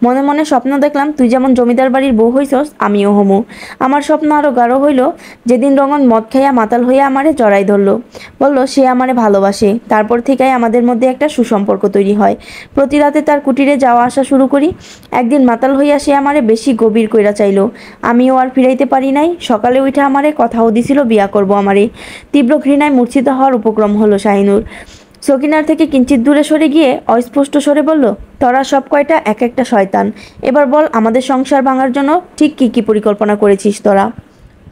মনে মনে স্বপ্ন দেখলাম তুই যেমন জমিদার বাড়ির বউ হইছস, আমিও হমু। আমার স্বপ্ন আরো গাঢ় হইল যেদিন রঙন মদ খাইয়া মাতাল হইয়া আমারে জড়াই ধরলো, বলল সে আমারে ভালোবাসে। তারপর থেকেই আমাদের মধ্যে একটা সুসম্পর্ক তৈরি হয়। প্রতি রাতে তার কুটিরে যাওয়া আসা শুরু করি। একদিন মাতাল হইয়া সে আমারে বেশি গভীর কইরা চাইল, আমিও আর ফিরাইতে পারি নাই। সকালে উঠে আমারে কথাও দিছিল বিয়া করব আমারে। তীব্র ঘৃণায় মূর্ছিত হওয়ার উপক্রম হলো শাহিনুর। সকিনার থেকে কিঞ্চিত দূরে সরে গিয়ে অস্পষ্ট স্বরে বলল, তোরা সব কয়টা এক একটা শয়তান। এবার বল আমাদের সংসার ভাঙার জন্য ঠিক কি কি পরিকল্পনা করেছিস তোরা?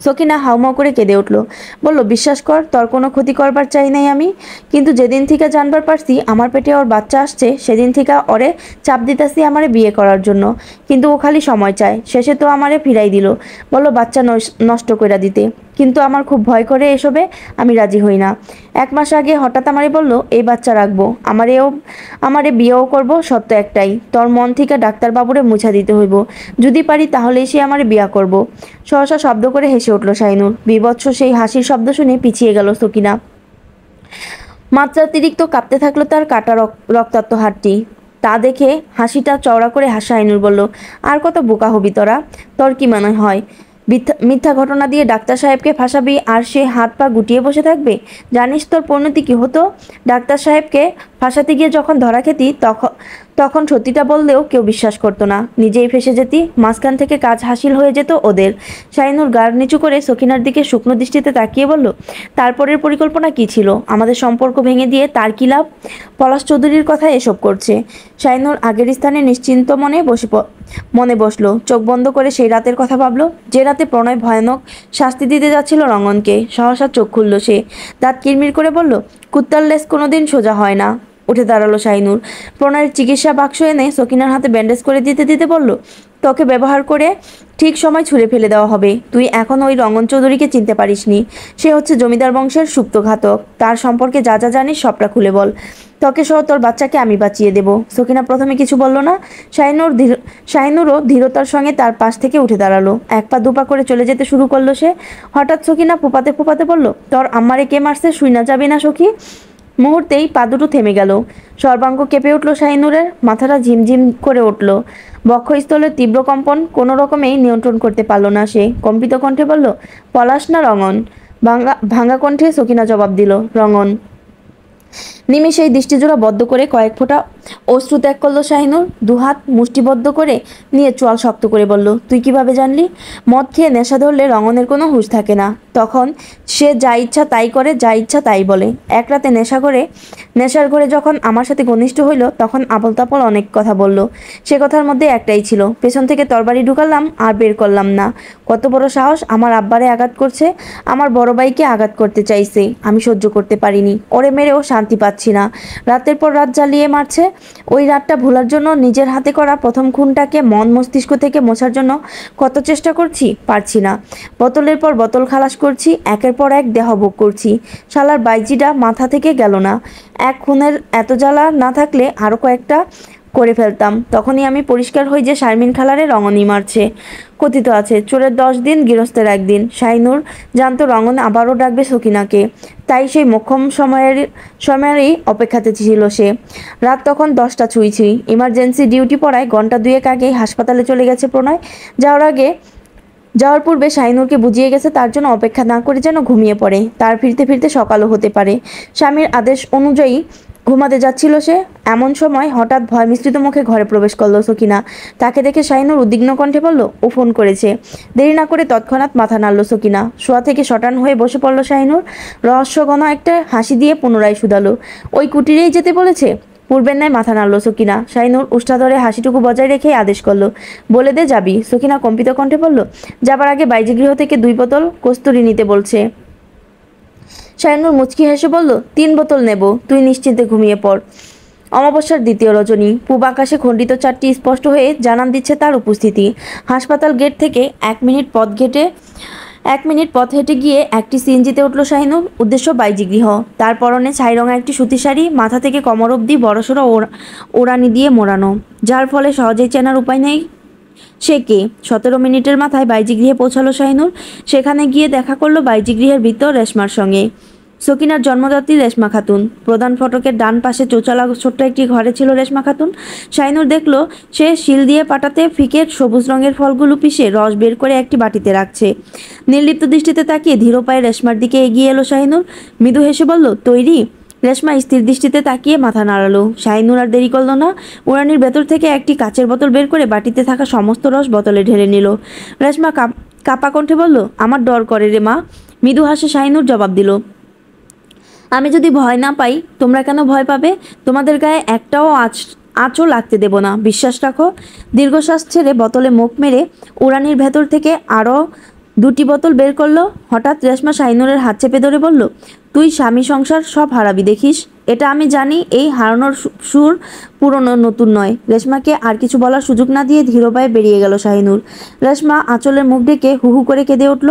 সকিনা হাউমাউ করে কেঁদে উঠল। বলল, বিশ্বাস কর তোর কোনো ক্ষতি করবার চাই নাই আমি, কিন্তু যেদিন থেকে জানবার পারছি আমার পেটে ওর বাচ্চা আসছে, সেদিন থেকে ওরে চাপ দিতাছি আমারে বিয়ে করার জন্য। কিন্তু ও খালি সময় চায়, শেষে তো আমারে ফিরাই দিল, বলল বাচ্চা নষ্ট কইরা দিতে। কিন্তু আমার খুব ভয় করে এসবে, আমি রাজি হই না। 1 মাস আগে হঠাৎ আমারে বলল এই বাচ্চা রাখবো, আমারে বিয়েও করব। সত্য একটাই, তোর মন থেকে ডাক্তারবাবুরে মুছা দিতে হইব। যদি পারি তাহলে সে আমারে বিয়া করব। সহসা শব্দ করে হেসে উঠল শাহিনুর। বিভৎস সেই হাসির শব্দ শুনে পিছিয়ে গেল সকিনা। মাত্রাতিরিক্ত কাঁপতে থাকলো তার কাটা রক্তাক্ত হাতটি। তা দেখে হাসিটা চওড়া করে শাহিনুর বলল, আর কত বোকা হবি তোরা? তোর কি মনে হয় মিথ্যা ঘটনা দিয়ে ডাক্তার সাহেবকে ফাঁসাবি আর সে হাত পা গুটিয়ে বসে থাকবে? জানিস তোর পরিণতি কি হতো? ডাক্তার সাহেবকে ফাঁসাতে গিয়ে যখন ধরা খেতি তখন সত্যিটা বললেও কেউ বিশ্বাস করতো না, নিজেই ফেসে যেতি। মাঝখান থেকে কাজ হাসিল হয়ে যেত ওদের। শাহিনুর গাড় নিচু করে সখিনার দিকে শুকনো দৃষ্টিতে তাকিয়ে বলল, তারপরের পরিকল্পনা কি ছিল? আমাদের সম্পর্ক ভেঙে দিয়ে তার কি লাভ? পলাশ চৌধুরীর কথা এসব করছে। শাহিনুর আগের স্থানে নিশ্চিন্ত মনে বসলো। চোখ বন্ধ করে সেই রাতের কথা ভাবলো, যে রাতে প্রণয় ভয়ানক শাস্তি দিতে যাচ্ছিল রঙনকে। সহসা চোখ খুলল সে, দাঁত কিরমির করে বলল, কুত্তার লেজ কোনোদিন সোজা হয় না। উঠে দাঁড়ালো শাহিনুর। প্রণয়ের চিকিৎসা বাক্স এনে সকিনার হাতে ব্যান্ডেজ করে দিতে দিতে বলল, তোকে ব্যবহার করে ঠিক সময় ছুঁড়ে ফেলে দেওয়া হবে। তুই এখন ওই রঙ্গন চৌধুরীকে চিনতে পারিসনি। সে হচ্ছে জমিদার বংশের সুপ্তঘাতক। তার সম্পর্কে যা যা জানিস সবটা খুলে বল। তোকে সহ তোর বাচ্চাকে আমি বাঁচিয়ে দেব। সকিনা প্রথমে কিছু বলল না। শাহিনুরও ধীরতার সঙ্গে তার পাশ থেকে উঠে দাঁড়ালো। এক পা দুপা করে চলে যেতে শুরু করলো সে। হঠাৎ সকিনা ফোপাতে ফোপাতে বলল, তোর আম্মারে কে মারছে শুই না যাবি না সখী? মুহূর্তেই পা দুটো থেমে গেল। সর্বাঙ্গ কেঁপে উঠল শাহিনুরের, মাথাটা ঝিমঝিম করে উঠল। বক্ষস্থলের তীব্র কম্পন কোনো রকমেই নিয়ন্ত্রণ করতে পারল না সে। কম্পিত কণ্ঠে বলল, পলাশ না রঙন? ভাঙা ভাঙা কণ্ঠে সকিনা জবাব দিল, রঙন। নিমেষেই দৃষ্টিজোড়া বদ্ধ করে কয়েক ফোঁটা অশ্রু ত্যাগ করলো শাহিনুর। দুহাত মুষ্টিবদ্ধ করে নিয়ে চোয়াল শক্ত করে বলল, তুই কিভাবে জানলি? মদ খেয়ে নেশা ধরলে রঙনের কোনো হুঁশ থাকে না। তখন সে যা ইচ্ছা তাই করে, যা ইচ্ছা তাই বলে। এক রাতে নেশার ঘরে যখন আমার সাথে ঘনিষ্ঠ হইল তখন আবল তাপল অনেক কথা বলল। সে কথার মধ্যে একটাই ছিল, পেছন থেকে তরবারি ঢুকালাম আর বের করলাম না। কত বড় সাহস! আমার আব্বারে আঘাত করছে, আমার বড় ভাইকে আঘাত করতে চাইছে। আমি সহ্য করতে পারিনি। ওরে মেরেও শান্তি পাচ্ছি না। রাতের পর রাত জ্বালিয়ে মারছে। ওই রাতটা ভোলার জন্য নিজের হাতে করা প্রথম খুনটাকে মন মস্তিষ্ক থেকে মোছার জন্য কত চেষ্টা করছি, পারছি না। বোতলের পর বোতল খালাস করছি, একের পর এক দেহভোগ করছি। শালার বাইজিটা মাথা থেকে গেল না। এক খুনের এত জ্বালা না থাকলে আরও কয়েকটা করে ফেলতাম। তখনই আমি পরিষ্কার হই যে শারমিন খালারে রঙনই মারছে। কথিত আছে, চোরের 10 দিন গৃহস্থের 1 দিন। শাহিনুর জানতো রঙন আবারও ডাকবে সকিনাকে, তাই সেই মোক্ষম সময়েরই অপেক্ষাতে ছিল সে। রাত তখন 10টা ছুঁই। ইমার্জেন্সি ডিউটি পড়ায় ঘন্টা 2 আগেই হাসপাতালে চলে গেছে প্রণয়। যাওয়ার পূর্বে শাহিনুরকে বুঝিয়ে গেছে তার জন্য অপেক্ষা না করে যেন ঘুমিয়ে পড়ে। তার ফিরতে ফিরতে সকালও হতে পারে। স্বামীর আদেশ অনুযায়ী ঘুমাতে যাচ্ছিল সে। এমন সময় হঠাৎ ভয় মিশ্রিত মুখে ঘরে প্রবেশ করলো সকিনা। তাকে দেখে শাহিনুর উদ্বিগ্ন কণ্ঠে বলল, ও ফোন করেছে। দেরি না করে তৎক্ষণাৎ মাথা নাড়ল সকিনা। শোয়া থেকে শটান হয়ে বসে পড়ল শাহিনুর। রহস্যঘন একটা হাসি দিয়ে পুনরায় শুধালো, ওই কুটিরেই যেতে বলেছে? পূর্বের ন্যায় মাথা নাড়ল সকিনা। শাহিনুর উষ্ঠা ধরে হাসিটুকু বজায় রেখেই আদেশ করলো, বলে দে যাবি। সকিনা কম্পিত কণ্ঠে বলল, যাবার আগে বাইজি গৃহ থেকে 2 বোতল কস্তুরি নিতে বলছে। শাহিনুর মুচকি হেসে বলল, 3 বোতল নেব, তুই নিশ্চিন্তে ঘুমিয়ে পড়। অমাবস্যার দ্বিতীয় রজনী। পূব আকাশে খণ্ডিত চাঁদটি স্পষ্ট হয়ে জানান দিচ্ছে তার উপস্থিতি। হাসপাতাল গেট থেকে 1 মিনিট পথ হেঁটে গিয়ে একটি সিএনজিতে উঠল শাহিনুর। উদ্দেশ্য বাইজি গৃহ। তার পরনে ছাই রঙা একটি সুতি শাড়ি, মাথা থেকে কোমর অবধি বড়সড় ওড়ানি দিয়ে মোড়ানো, যার ফলে সহজেই চেনার উপায় নেই সে কে। 17 মিনিটের মাথায় বাইজি গৃহে পৌঁছালো শাহিনুর। সেখানে গিয়ে দেখা করলো বাইজি গৃহের ভিতর রেশমার সঙ্গে। সকিনার জন্মদাত্রী রেশমা খাতুন। প্রধান ফটকের ডান পাশে চৌচালা ছোট্ট একটি ঘরে ছিল রেশমা খাতুন। শাহিনুর দেখল সে শিল দিয়ে পাটাতে ফিকে সবুজ রঙের ফলগুলো পিষে রস বের করে একটি বাটিতে রাখছে। নির্লিপ্ত দৃষ্টিতে তাকিয়ে ধীর পায়ে রেশমার দিকে এগিয়ে এলো শাহিনুর। মৃদু হেসে বলল, তৈরি? রেশমা স্থির দৃষ্টিতে তাকিয়ে মাথা নাড়ালো। শাহিনুর আর দেরি করল না। উড়ানির ভেতর থেকে একটি কাচের বোতল বের করে বাটিতে থাকা সমস্ত রস বোতলে ঢেলে নিল। রেশমা কাপা কণ্ঠে বলল, আমার ডর করে রে মা। মৃদু হাসে শাহিনুর জবাব দিল, আমি যদি ভয় না পাই তোমরা কেন ভয় পাবে? তোমাদের গায়ে একটাও আঁচও লাগতে দেব না, বিশ্বাস রাখো। দীর্ঘশ্বাস ছেড়ে বোতলে মুখ মেরে উড়ানির ভেতর থেকে আরও 2টি বোতল বের করলো। হঠাৎ রেশমা শাহিনুরের হাত চেপে ধরে বলল, তুই স্বামী সংসার সব হারাবি দেখিস। এটা আমি জানি। এই হারানোর সুর পুরনো নতুন নয়। রেশমাকে আর কিছু বলার সুযোগ না দিয়ে ধীর পায়ে বেরিয়ে গেল শাহিনুর। রেশমা আঁচলের মুখ ঢেকে হু হু করে কেঁদে উঠল।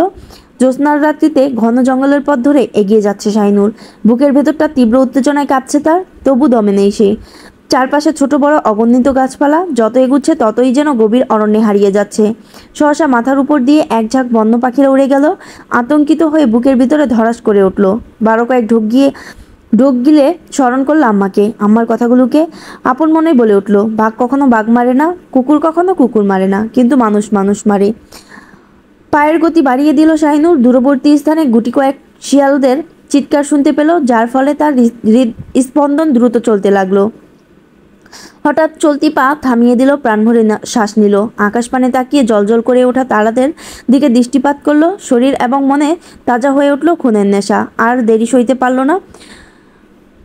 জ্যোৎস্নার রাত্রিতে ঘন জঙ্গলের পথ ধরে এগিয়ে যাচ্ছে শাহিনুর। বুকের ভেতরটা তীব্র উত্তেজনায় কাঁপছে তার, তবু দমে নেই সে। চারপাশে ছোট বড় অগণিত গাছপালা, যত এগুচ্ছে ততই যেন গভীর অরণ্যে হারিয়ে যাচ্ছে। সহসা মাথার উপর দিয়ে এক ঝাঁক বন্য পাখিরা উড়ে গেল। আতঙ্কিত হয়ে বুকের ভিতরে ধরাস করে উঠল। 12 কয়েক ঢোক গিলে স্মরণ করল আম্মাকে, আম্মার কথাগুলোকে। আপন মনেই বলে উঠল, বাঘ কখনো বাঘ মারে না, কুকুর কখনো কুকুর মারে না, কিন্তু মানুষ মানুষ মারে। পায়ের গতি বাড়িয়ে দিল শাহিনুর। দূরবর্তী স্থানে গুটি কয়েক শিয়ালদের চিৎকার শুনতে পেল, যার ফলে তার হৃদস্পন্দন দ্রুত চলতে লাগলো। হঠাৎ চলতি পা থামিয়ে দিল, প্রাণ ভরে শ্বাস নিল। আকাশপানে তাকিয়ে জলজল করে ওঠা তারাদের দিকে দৃষ্টিপাত করলো। শরীর এবং মনে তাজা হয়ে উঠল খুনের নেশা। আর দেরি সইতে পারল না।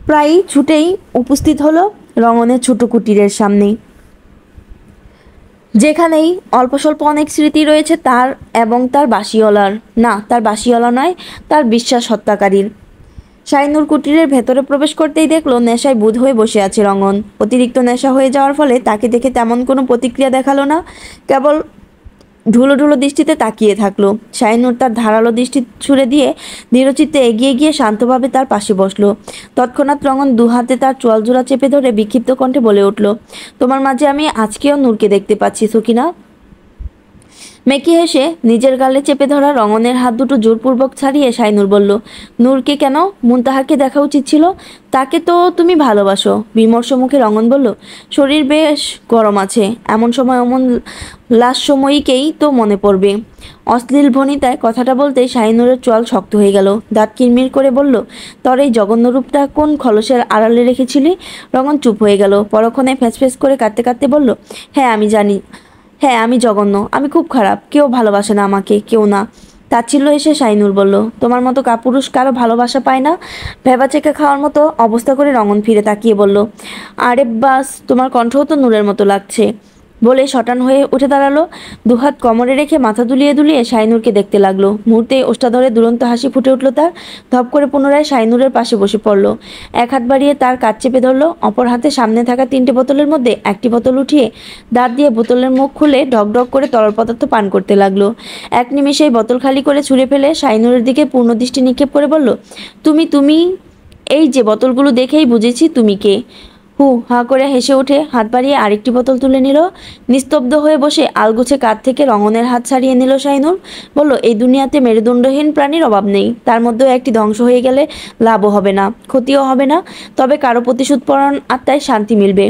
প্রায়ই ছুটেই উপস্থিত হলো রঙনের ছোট কুটিরের সামনেই, যেখানেই অল্প স্বল্প অনেক স্মৃতি রয়েছে তার এবং তার বাসিওয়ালার। না, তার বাসিওয়ালা নয়, তার বিশ্বাস হত্যাকারীর। শাইনুর কুটিরের ভেতরে প্রবেশ করতেই দেখলো নেশায় বুঁদ হয়ে বসে আছে রঙন। অতিরিক্ত নেশা হয়ে যাওয়ার ফলে তাকে দেখে তেমন কোনো প্রতিক্রিয়া দেখালো না, কেবল ঢুলো ঢুলো দৃষ্টিতে তাকিয়ে থাকলো। শাইনুর তার ধারালো দৃষ্টি ছুড়ে দিয়ে দৃঢ়চিত্তে এগিয়ে গিয়ে শান্তভাবে তার পাশে বসলো। তৎক্ষণাৎ রঙন দুহাতে তার চোয়াল জোড়া চেপে ধরে বিক্ষিপ্ত কণ্ঠে বলে উঠল, তোমার মাঝে আমি আজকেও নূরকে দেখতে পাচ্ছি সকিনা। মেকি হেসে নিজের গালে চেপে ধরা রঙনের হাত দুটো জোরপূর্বক ছাড়িয়ে শাইনুর বলল, নূরকে কেন? মুনতাহাকে দেখা উচিত ছিল। তাকে তো তুমি ভালোবাসো। বিমর্ষ মুখে রঙন বলল, শরীর বেশ গরম আছে, এমন সময় অমন লাশ সময়কেই তো মনে পড়বে। অশ্লীল ভনিতায় কথাটা বলতে শাইনুরের চোয়াল শক্ত হয়ে গেল। দাঁত কিরমির করে বলল, তোর এই জঘন্য রূপটা কোন খলসের আড়ালে রেখেছিলি? রঙন চুপ হয়ে গেল। পরক্ষণে ফ্যাঁস করে কাঁদতে কাঁদতে বলল, হ্যাঁ আমি জানি, হ্যাঁ আমি জঘন্য, আমি খুব খারাপ, কেউ ভালোবাসে না আমাকে, কেউ না। তাচ্ছিল্য এসে শাইনুর বলল, তোমার মতো কাপুরুষ কারো ভালোবাসা পায় না। ভেবাচেকা খাওয়ার মতো অবস্থা করে রঙন ফিরে তাকিয়ে বলল, আরে বাস, তোমার কণ্ঠও তো নূরের মতো লাগছে। বলে শটান হয়ে উঠে দাঁড়ালো। দুহাত কোমরে রেখে মাথা দুলিয়ে দুলিয়ে শাইনুরকে দেখতে লাগলো। মুহূর্তেই ওষ্ঠাধরে দুরন্ত হাসি ফুটে উঠল তার। ধপ করে পুনরায় শাইনুরের পাশে বসে পড়ল। এক হাত বাড়িয়ে তার কাজ চেপে ধরলো, অপর হাতে সামনে থাকা 3টে বোতলের মধ্যে একটি বোতল উঠিয়ে দাঁত দিয়ে বোতলের মুখ খুলে ঢক ঢক করে তরল পদার্থ পান করতে লাগলো। এক নিমেষেই বোতল খালি করে ছুঁড়ে ফেলে শাইনুরের দিকে পূর্ণ দৃষ্টি নিক্ষেপ করে বলল, তুমি এই যে বোতলগুলো দেখেই বুঝেছি তুমি কে। হু হা করে হেসে উঠে হাত বাড়িয়ে আরেকটি বোতল তুলে নিল। নিস্তব্ধ হয়ে বসে আলগোছে কাঁধ থেকে রঙনের হাত ছাড়িয়ে নিল শাইনুর। বলল, এই দুনিয়াতে মেরুদণ্ডহীন প্রাণীর অভাব নেই, তার মধ্যেও একটি ধ্বংস হয়ে গেলে লাভও হবে না, ক্ষতিও হবে না, তবে কারো প্রতিশোধ পরায়ণ আত্মায় শান্তি মিলবে।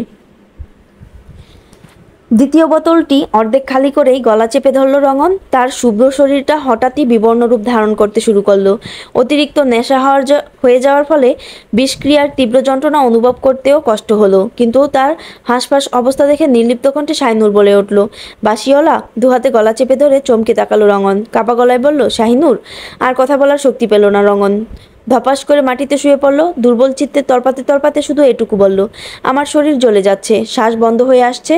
দ্বিতীয় বোতলটি অর্ধেক খালি করেই গলা চেপে ধরল রঙন। তার শুভ্র শরীরটা হঠাৎই বিবর্ণ রূপ ধারণ করতে শুরু করলো। অতিরিক্ত নেশা হয়ে যাওয়ার ফলে বিষক্রিয়ার তীব্র যন্ত্রণা অনুভব করতেও কষ্ট হলো। কিন্তু তার হাঁসফাঁস অবস্থা দেখে নির্লিপ্ত কণ্ঠে শাইনুর বলে উঠল, বাসিওলা। দুহাতে গলা চেপে ধরে চমকে তাকালো রঙন। কাপা গলায় বলল, শাহিনুর। আর কথা বলার শক্তি পেল না রঙন। ধপাস করে মাটিতে শুয়ে পড়ল। দুর্বল চিত্তে তরপাতে তরপাতে শুধু এটুকু বলল, আমার শরীর জ্বলে যাচ্ছে, শ্বাস বন্ধ হয়ে আসছে।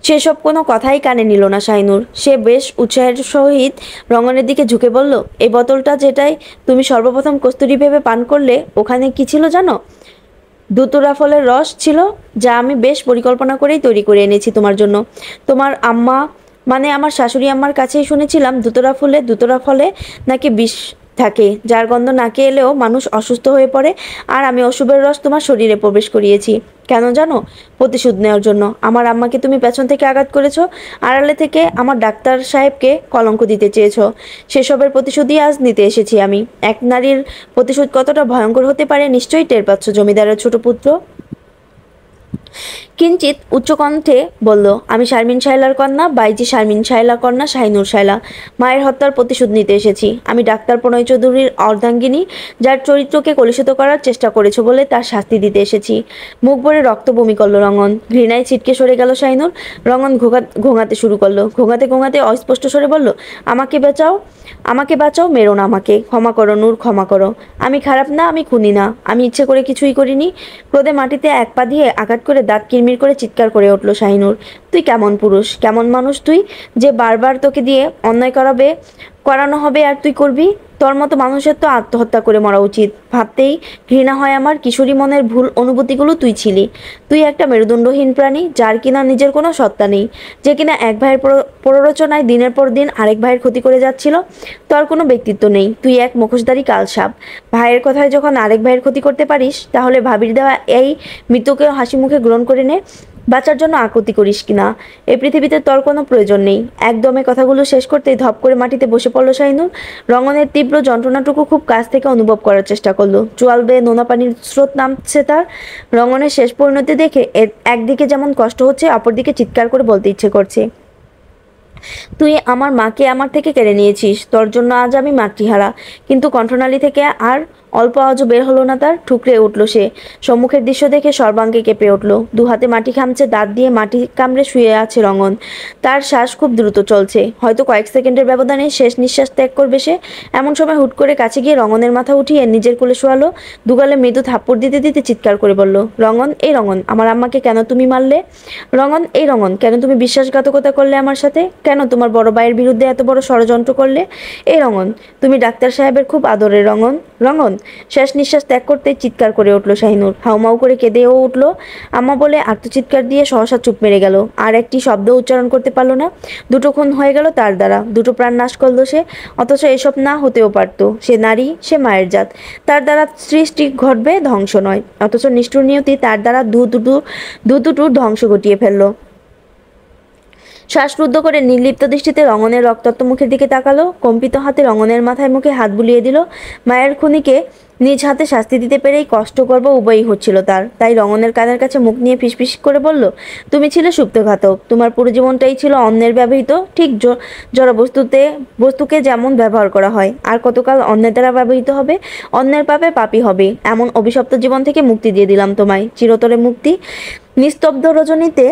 সেসব কোনো কথাই কানে নিল না শাইনুর। সে বেশ উৎসাহের সহিত রঙনের দিকে ঝুঁকে বলল, এই বোতলটা যেটাই তুমি সর্বপ্রথম কস্তুরী ভেবে পান করলে, ওখানে কি ছিল জানো? ধুতুরা ফলের রস ছিল, যা আমি বেশ পরিকল্পনা করেই তৈরি করে এনেছি তোমার জন্য। তোমার আম্মা, মানে আমার শাশুড়ি আম্মার কাছেই শুনেছিলাম ধুতুরা ফলে নাকি বিষ থাকে, যার গন্ধ নাকে এলেও মানুষ অসুস্থ হয়ে পড়ে। আর আমি অশুভের রস তোমার শরীরে প্রবেশ করিয়েছি। কেন জানো? প্রতিশোধ নেওয়ার জন্য। আমার আম্মাকে তুমি পেছন থেকে আঘাত করেছ, আড়ালে থেকে আমার ডাক্তার সাহেবকে কলঙ্ক দিতে চেয়েছ। সেসবের প্রতিশোধই আজ নিতে এসেছি আমি। এক নারীর প্রতিশোধ কতটা ভয়ঙ্কর হতে পারে নিশ্চয়ই টের পাচ্ছ, জমিদারের ছোট পুত্র। কিঞ্চিত উচ্চকণ্ঠে বলল, আমি শারমিন শায়লার কন্যা, বাইজি শারমিন শায়লা কন্যা শাইনুর শায়লা। মায়ের হত্যার প্রতিশোধ নিতে এসেছি। আমি ডাক্তার প্রণয় চৌধুরীর অর্ধাঙ্গিনী, যার চরিত্রকে কলুষিত করার চেষ্টা করেছ বলে তার শাস্তি দিতে এসেছি। মুখ ভরে রক্ত বমি করল রঙন। ঘৃণায় ছিটকে সরে গেল শাইনুর। রঙন ঘোঙাতে শুরু করলো। ঘোঙাতে ঘোঙাতে অস্পষ্ট স্বরে বলল, আমাকে বাঁচাও, আমাকে বাঁচাও, মেরো না আমাকে, ক্ষমা করো নূর, ক্ষমা করো। আমি খারাপ না, আমি খুনি না, আমি ইচ্ছে করে কিছুই করিনি। ক্রোধে মাটিতে এক পা দিয়ে আঘাত করে দাঁত কিরমির করে চিৎকার করে উঠল শাহিনুর। তুই কেমন পুরুষ, কেমন মানুষ তুই, যে বারবার তোকে দিয়ে অন্যায় করানো হবে আর তুই করবি? তোর মতো মানুষের তো আত্মহত্যা করে মরা উচিত। ভাবতেই ঘৃণা হয় আমার। কিশোরী মনের ভুল অনুভূতিগুলো তুই ছিলি। তুই একটা মেরুদণ্ডহীন প্রাণী, যার কিনা নিজের কোনো সত্তা নেই, যে কিনা এক ভাইয়ের প্ররোচনায় দিনের পর দিন আরেক ভাইয়ের ক্ষতি করে যাচ্ছিল। তোর কোনো ব্যক্তিত্ব নেই, তুই এক মুখোশধারী কালসাপ। ভাইয়ের কথায় যখন আরেক ভাইয়ের ক্ষতি করতে পারিস, তাহলে ভাবির দেওয়া এই মৃত্যুকেও হাসি মুখে গ্রহণ করে নে। বাঁচার জন্য আকুতি করিস কিনা। এই পৃথিবীতে তোর কোনো প্রয়োজন নেই। একদমে কথাগুলো শেষ করতেই ধপ করে মাটিতে বসে পড়ল শাইনুর। রঙনের তীব্র যন্ত্রণাটুকু খুব কাছ থেকে অনুভব করার চেষ্টা করলো। চোয়াল বেয়ে নোনা পানির স্রোত নামছে তার। রঙনের শেষ পরিণতি দেখে একদিকে যেমন কষ্ট হচ্ছে, অপরদিকে চিৎকার করে বলতে ইচ্ছে করছে, তুই আমার মাকে আমার থেকে কেড়ে নিয়েছিস, তোর জন্য আজ আমি মাতৃহারা। কিন্তু কণ্ঠনালী থেকে আর অল্প আওয়াজও বের হলো না তার। ঠুকরে উঠল সে। সম্মুখের দৃশ্য দেখে সর্বাঙ্গে কেঁপে উঠল। দু হাতে মাটি খামছে, দাঁত দিয়ে মাটি কামড়ে শুয়ে আছে রঙন। তার শ্বাস খুব দ্রুত চলছে, হয়তো কয়েক সেকেন্ডের ব্যবধানে শেষ নিঃশ্বাস ত্যাগ করবে সে। এমন সময় হুট করে কাছে গিয়ে রঙনের মাথা উঠিয়ে নিজের কোলে শোয়ালো। দুগালে মৃদু থাপ্পড় দিতে দিতে চিৎকার করে বলল, রঙন, এই রঙন, আমার আম্মাকে কেন তুমি মারলে? রঙন, এই রঙন, কেন তুমি বিশ্বাসঘাতকতা করলে আমার সাথে? কেন তোমার বড় ভাইয়ের বিরুদ্ধে এত বড় ষড়যন্ত্র করলে? এই রঙন, তুমি ডাক্তার সাহেবের খুব আদরের রঙন। রঙন, শেষ নিঃশ্বাস ত্যাগ করতে চিৎকার করে উঠল শাহিনুর। হাউমাউ করে কেঁদেও উঠল। আম্মা বলে আর্তচিৎকার দিয়ে সহসা চুপ মেরে গেল। আর একটি শব্দ উচ্চারণ করতে পারল না। দুটো খুন হয়ে গেল তার দ্বারা, দুটো প্রাণ নাশ করল সে। অথচ এসব না হতেও পারত। সে নারী, সে মায়ের জাত, তার দ্বারা সৃষ্টি ঘটবে, ধ্বংস নয়। অথচ নিষ্ঠুর নিয়তি তার দ্বারা দুটোর ধ্বংস ঘটিয়ে ফেলল। শ্বাসরুদ্ধ করে নির্লিপ্ত দৃষ্টিতে রঙনের রক্তাক্ত মুখের দিকে তাকালো। কম্পিত হাতে রঙনের মাথায় মুখে হাত বুলিয়ে দিল। মায়ের খুনিকে নিজ হাতে শাস্তি দিতে পেরেই কষ্ট করব উভয়ই হচ্ছিল তার। তাই রঙনের কানের কাছে মুখ নিয়ে ফিসফিস করে বলল, তুমি ছিলে সুপ্তঘাতক। তোমার পুরো জীবনটাই ছিল অন্যের ব্যবহৃত, ঠিক বস্তুকে যেমন ব্যবহার করা হয়। আর কতকাল অন্যের দ্বারা ব্যবহৃত হবে, অন্যের পাপে পাপী হবে। এমন অভিশপ্ত জীবন থেকে মুক্তি দিয়ে দিলাম তোমায়, চিরতরে মুক্তি। নিস্তব্ধ রজনীতে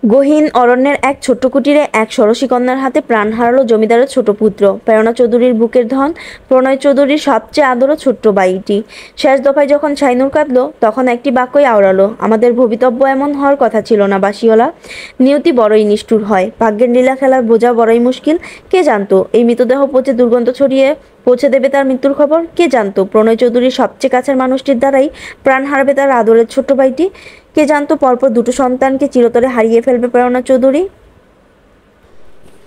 গহীন অরণ্যের এক ছোট্ট কুটিরে এক ষোড়শী কন্যার হাতে প্রাণ হারালো জমিদারের ছোট পুত্র, প্রেরণা চৌধুরীর বুকের ধন, প্রণয় চৌধুরীর সবচেয়ে আদরও ছোট্ট বাইটি। শেষ দফায় যখন শাইনুর কাঁদল, তখন একটি বাক্যই আওড়ালো, আমাদের ভবিতব্য এমন হওয়ার কথা ছিল না বাসিওলা। নিয়তি বড়ই নিষ্ঠুর হয়, ভাগ্যের লীলা খেলার বোঝা বড়ই মুশকিল। কে জানতো এই মৃতদেহ পচে দুর্গন্ধ ছড়িয়ে পৌঁছে দেবে তার মৃত্যুর খবর? কে জানতো প্রণয় চৌধুরীর সবচেয়ে কাছের মানুষটির দ্বারাই প্রাণ হারাবে তার আদরের ছোট্ট ভাইটি? কে জানতো পরপর দুটো সন্তানকে চিরতরে হারিয়ে ফেলবে প্রেরণা চৌধুরী?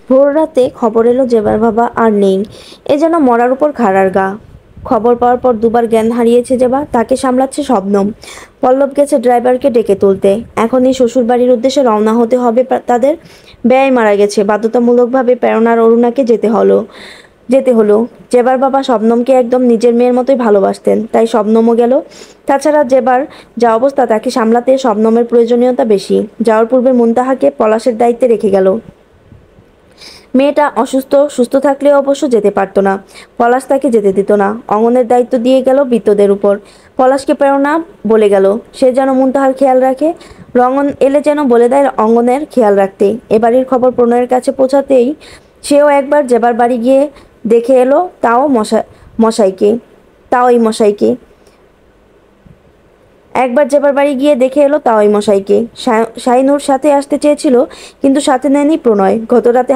ভোর রাতে খবর এলো জেবার বাবা আর নেই। এ যেন মরার উপর খাড়ার গা। খবর পাওয়ার পর দুবার জ্ঞান হারিয়েছে জেবা, তাকে সামলাচ্ছে শবনম। পল্লব গেছে ড্রাইভারকে ডেকে তুলতে। এখনই শ্বশুর বাড়ির উদ্দেশ্যে রওনা হতে হবে তাদের। ব্যয় মারা গেছে, বাধ্যতামূলকভাবে প্রেরণার অরুণাকে যেতে হলো। জেবার বাবা শবনমকে একদম নিজের মেয়ের মতোই ভালোবাসতেন, তাই শবনমও গেল। তাছাড়া জেবার যা অবস্থা, তাকে সামলাতে শবনমের প্রয়োজনীয়তা বেশি। যাওয়ার পূর্বে মুনতাহাকে পলাশের দায়িত্বে রেখে গেল। মেয়েটা অসুস্থ, সুস্থ থাকলেও অবশ্য যেতে পারতো না। পলাশ তাকে যেতে দিত না। অঙ্গনের দায়িত্ব দিয়ে গেল বৃত্তদের উপর। পলাশকে প্রেরণা বলে গেল, সে যেন মুনতাহার খেয়াল রাখে। রঙন এলে যেন বলে দেয় অঙ্গনের খেয়াল রাখতে। এবাড়ির খবর প্রণয়ের কাছে পৌঁছাতেই সেও একবার জেবার বাড়ি গিয়ে দেখে এলো, মশাইকে একবার জেবার বাড়ি গিয়ে দেখে এলো, তাও এই মশাইকে। শাইনুর সাথে আসতে চেয়েছিল, কিন্তু সাথে নেয়নি প্রণয়। গতরাতে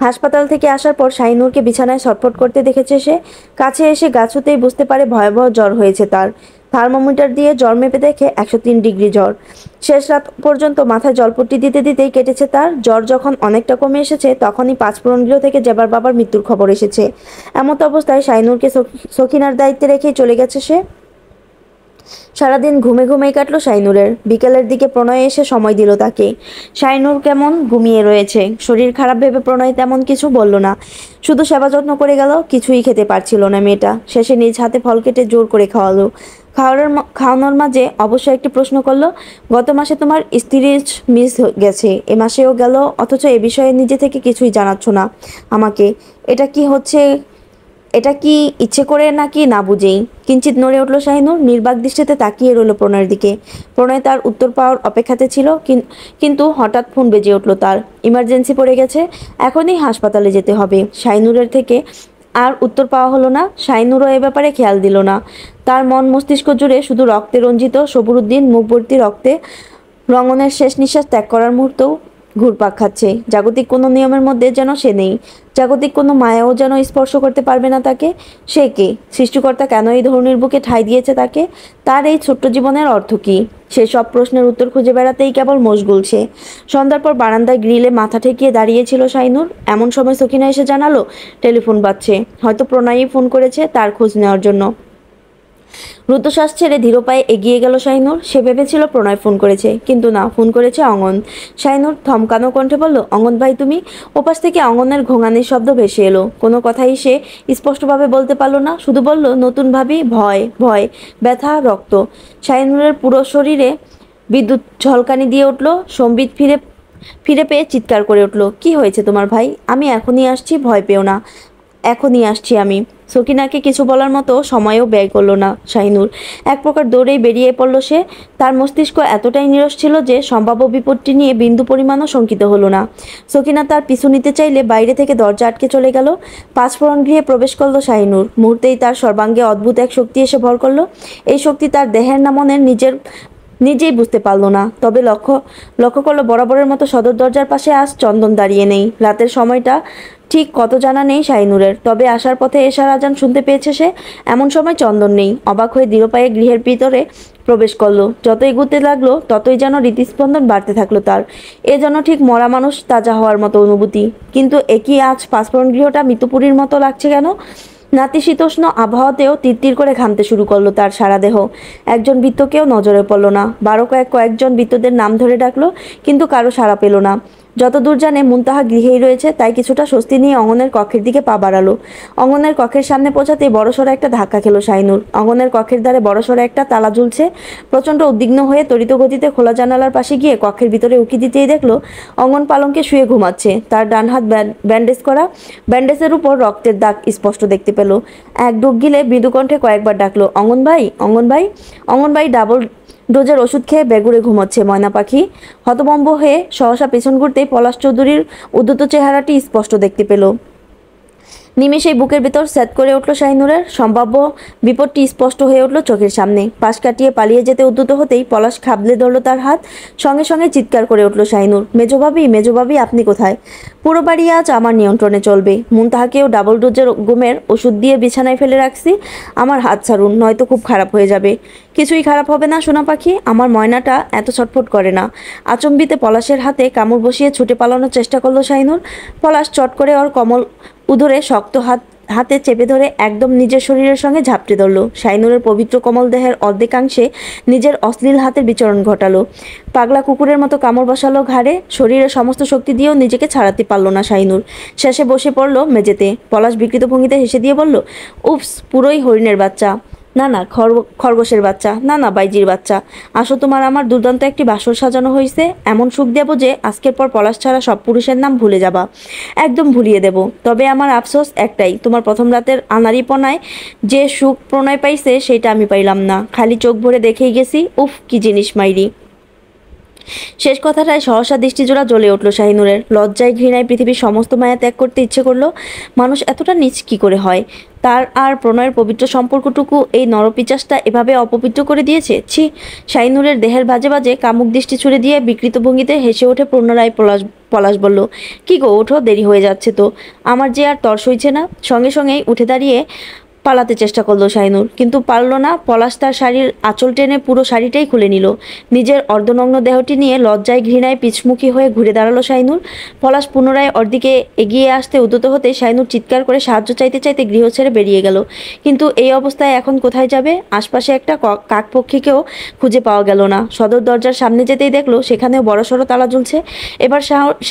হাসপাতাল থেকে আসার পর শাইনুরকে বিছানায় ছটফট করতে দেখেছে সে। কাছে এসে গা ছুঁতেই বুঝতে পারে ভয়াবহ জ্বর হয়েছে তার। থার্মোমিটার দিয়ে জ্বর মেপে দেখে 103 ডিগ্রি জ্বর। শেষ রাত পর্যন্ত মাথায় জলপট্টি দিতে দিতেই কেটেছে তার। জ্বর যখন অনেকটা কমে এসেছে, তখনই পাঁচফোড়ন গৃহ থেকে জেবার বাবার মৃত্যুর খবর এসেছে। এমত অবস্থায় শাইনুরকে সখিনার দায়িত্বে রেখেই চলে গেছে সে। সারাদিন ঘুমেই কাটলো শাইনুরের। বিকেলের দিকে প্রণয় এসে সময় দিল তাকে। শাইনুর কেমন ঘুমিয়ে রয়েছে, শরীর খারাপ ভেবে প্রণয় তেমন কিছু বলল না, শুধু সেবা যত্ন করে গেল। কিছুই খেতে পারছিল না মেয়েটা। শেষে নিজ হাতে ফল কেটে জোর করে খাওয়ালো। খাওয়ানোর মাঝে অবশ্য একটি প্রশ্ন করলো, গত মাসে তোমার স্ত্রীর মিস গেছে, এ মাসেও গেল, অথচ এ বিষয়ে নিজে থেকে কিছুই জানাচ্ছ না আমাকে। এটা কি ইচ্ছে করে নাকি না বুঝেই? কিঞ্চিত নড়ে উঠল শাহিনুর। নির্বাক দৃষ্টিতে তাকিয়ে রইল প্রণয়ের দিকে। প্রণয় তার উত্তর পাওয়ার অপেক্ষাতে ছিল, কিন্তু হঠাৎ ফোন বেজে উঠল তার। ইমার্জেন্সি পড়ে গেছে, এখনই হাসপাতালে যেতে হবে। শাহিনুরের থেকে আর উত্তর পাওয়া হলো না। শাহিনুরও এ ব্যাপারে খেয়াল দিল না। তার মন মস্তিষ্ক জুড়ে শুধু রক্তে রঞ্জিত সবুরুদ্দিন মুখভর্তি রক্তে রঙনের শেষ নিঃশ্বাস ত্যাগ করার মুহূর্তেও ঘুরপাক খাচ্ছে। জাগতিক কোনো নিয়মের মধ্যে যেন সে নেই। জাগতিক কোনো মায়াও যেন স্পর্শ করতে পারবে না তাকে। সে কে? সৃষ্টিকর্তা কেন এই ধরনের বুকে ঠাঁই দিয়েছে তাকে? তার এই ছোট্ট জীবনের অর্থ কী? সে সব প্রশ্নের উত্তর খুঁজে বেড়াতেই কেবল মশগুল সে। সন্ধ্যার পর বারান্দায় গ্রিলে মাথা ঠেকিয়ে দাঁড়িয়েছিল শাইনুর। এমন সময় সখিনা এসে জানালো, টেলিফোন বাজছে। হয়তো প্রণয়ই ফোন করেছে তার খোঁজ নেওয়ার জন্য। রুদ্ধশ্বাস ছেড়ে ধীর পায়ে এগিয়ে গেল শাইনুর। সে ভেবেছিল প্রণয় ফোন করেছে, কিন্তু না, ফোন করেছে অঙ্গন। শাইনুর থমকানো কণ্ঠে বলল, অঙ্গন ভাই তুমি? ওপাশ থেকে অঙ্গনের ঘোঙানির শব্দ ভেসে এলো। কোনো কথাই সে স্পষ্টভাবে বলতে পারল না, শুধু বলল, নতুন ভাবি, ভয় ভয়, ব্যথা, রক্ত। শাইনুরের পুরো শরীরে বিদ্যুৎ ঝলকানি দিয়ে উঠল। সম্বিত ফিরে পেয়ে চিৎকার করে উঠল, কি হয়েছে তোমার ভাই? আমি এখনই আসছি, ভয় পেও না, এখনই আসছি আমি। সকিনাকে কিছু বলার মতো সময়ও ব্যয় করলো না শাহিনুর। এক প্রকার দৌড়েই বেরিয়ে পড়ল সে। তার মস্তিষ্ক এতটাই নিরস ছিল যে সম্ভাব্য বিপদটি নিয়ে বিন্দু পরিমাণও শঙ্কিত হলো না। সকিনা তার পিছু নিতে চাইলে বাইরে থেকে দরজা আটকে চলে গেল। পাঁচফোড়ন গৃহে প্রবেশ করলো শাহিনুর। মুহূর্তেই তার সর্বাঙ্গে অদ্ভুত এক শক্তি এসে ভর করলো। এই শক্তি তার দেহের না মনের নিজেই বুঝতে পারলো না। তবে লক্ষ্য লক্ষ্য করলো বরাবরের মতো সদর দরজার পাশে আজ চন্দন দাঁড়িয়ে নেই। রাতের সময়টা ঠিক কত জানা নেই শাইনুরের, তবে আসার পথে এশার আজান শুনতে পেয়েছে সে। এমন সময় চন্দন নেই। অবাক হয়ে দৃঢ় পায়ে গৃহের ভিতরে প্রবেশ করলো। যত এগুতে লাগলো ততই যেন হৃদস্পন্দন বাড়তে থাকলো তার। এ যেন ঠিক মরা মানুষ তাজা হওয়ার মতো অনুভূতি। কিন্তু একই আজ পাঁচফোড়ন গৃহটা মৃতপুরীর মতো লাগছে কেন? নাতিশীতোষ্ণ আবহাওয়াতেও তিরতির করে ঘামতে শুরু করলো তার সারা দেহ। একজন বৃত্তকেও নজরে পড়লো না। কয়েকজন বৃত্তদের নাম ধরে ডাকলো, কিন্তু কারো সাড়া পেল না। যতদূর জানে মুনতাহা গৃহেই রয়েছে, তাই কিছুটা স্বস্তি নিয়ে অঙ্গনের কক্ষের দিকে পা বাড়ালো। অঙ্গনের কক্ষের সামনে পৌঁছাতেই বড়সড় একটা ধাক্কা খেলো শাইনুর। অঙ্গনের কক্ষের ধারে বড়সড় একটা তালা ঝুলছে। প্রচণ্ড উদ্বিগ্ন হয়ে তড়িৎ গতিতে খোলা জানালার পাশে গিয়ে কক্ষের ভিতরে উকি দিতেই দেখলো অঙ্গন পালঙ্কে শুয়ে ঘুমাচ্ছে। তার ডান হাত ব্যান্ডেজ করা, ব্যান্ডেজের উপর রক্তের দাগ স্পষ্ট দেখতে পেল। এক ডুব গিলে মৃদু কণ্ঠে কয়েকবার ডাকলো, অঙ্গন ভাই, অঙ্গন ভাই। অঙ্গন ভাই ডাবল ডোজের ওষুধ খেয়ে বেগুড়ে ঘুমোচ্ছে ময়না পাখি। হতভম্ব হয়ে সহসা পেছন ঘুরতেই পলাশ চৌধুরীর উদ্ধত চেহারাটি স্পষ্ট দেখতে পেল। নিমেষেই বুকের ভেতর স্যাদ করে উঠল শাহিনুরের। সম্ভাব্য বিপদটি স্পষ্ট হয়ে উঠল চোখের সামনে। পাশ কাটিয়ে পালিয়ে যেতে উদ্যত হতেই পলাশ খাবলে ধরল তার হাত। সঙ্গে সঙ্গে চিৎকার করে উঠল শাহিনুর, মেজোভাবি, মেজোভাবি আপনি কোথায়? পুরো বাড়ি আজ আমার নিয়ন্ত্রণে চলবে। মুনতাহাকেও ডাবল ডোজের ঘুমের ওষুধ দিয়ে বিছানায় ফেলে রাখছি। আমার হাত ছাড়ুন, নয়তো খুব খারাপ হয়ে যাবে। কিছুই খারাপ হবে না সোনা পাখি, আমার ময়নাটা এত ছটফট করে না। আচম্বিতে পলাশের হাতে কামড় বসিয়ে ছুটে পালানোর চেষ্টা করলো শাহিনুর। পলাশ চট করে ওর কমল উদরে শক্ত হাতে চেপে ধরে একদম নিজের শরীরের সঙ্গে ঝাপটে ধরল। শাইনুরের পবিত্র কমল দেহের অর্ধেকাংশে নিজের অশ্লীল হাতের বিচরণ ঘটালো। পাগলা কুকুরের মতো কামড় বসালো ঘাড়ে। শরীরের সমস্ত শক্তি দিয়েও নিজেকে ছাড়াতে পারল না শাইনুর। শেষে বসে পড়ল মেঝেতে। পলাশ বিকৃত ভঙ্গিতে হেসে দিয়ে বলল, উপস, পুরোই হরিণের বাচ্চা। না না, খরগোশের বাচ্চা। না না, বাইজির বাচ্চা। আসো, তোমার আমার দুর্দান্ত একটি বাসর সাজানো হয়েছে। এমন সুখ দেব যে আজকের পর পলাশ ছাড়া সব পুরুষের নাম ভুলে যাবা। একদম ভুলিয়ে দেব। তবে আমার আফসোস একটাই, তোমার প্রথম রাতের আনাড়িপনায় যে সুখ প্রণয় পাইছে সেটা আমি পাইলাম না। খালি চোখ ভরে দেখেই গেছি। উফ, কি জিনিস মাইরি। শেষ কথাটায় সহসা দৃষ্টিজোড়া জ্বলে উঠল শাহিনুরের। লজ্জায় ঘৃণায় পৃথিবীর সমস্ত মায়া ত্যাগ করতে ইচ্ছে করলো। মানুষ এতটা নীচ কি করে হয়? তার আর প্রণয়ের পবিত্র সম্পর্কটুকু এই নরপিচাসটা এভাবে অপবিত্র করে দিয়েছে। ছি! শাহিনুরের দেহের বাজে বাজে কামুক দৃষ্টি ছুড়ে দিয়ে বিকৃত ভঙ্গিতে হেসে ওঠে পুনরায় পলাশ বলল, কি গো, ওঠো, দেরি হয়ে যাচ্ছে তো। আমার যে আর তর সইছে না। সঙ্গে সঙ্গেই উঠে দাঁড়িয়ে পালাতে চেষ্টা করলো শাহিনুর, কিন্তু পারল না। পলাশ তার শাড়ির আঁচল টেনে পুরো শাড়িটাই খুলে নিল। নিজের অর্ধনগ্ন দেহটি নিয়ে লজ্জায় ঘৃণায় পিছমুখী হয়ে ঘুরে দাঁড়ালো শাহিনুর। পলাশ পুনরায় ওর দিকে এগিয়ে আসতে উদ্যত হতে শাহিনুর চিৎকার করে সাহায্য চাইতে চাইতে গৃহ ছেড়ে বেরিয়ে গেল। কিন্তু এই অবস্থায় এখন কোথায় যাবে? আশপাশে একটা কাকপক্ষীকেও খুঁজে পাওয়া গেল না। সদর দরজার সামনে যেতেই দেখলো সেখানেও বড়সড় তালা ঝুলছে। এবার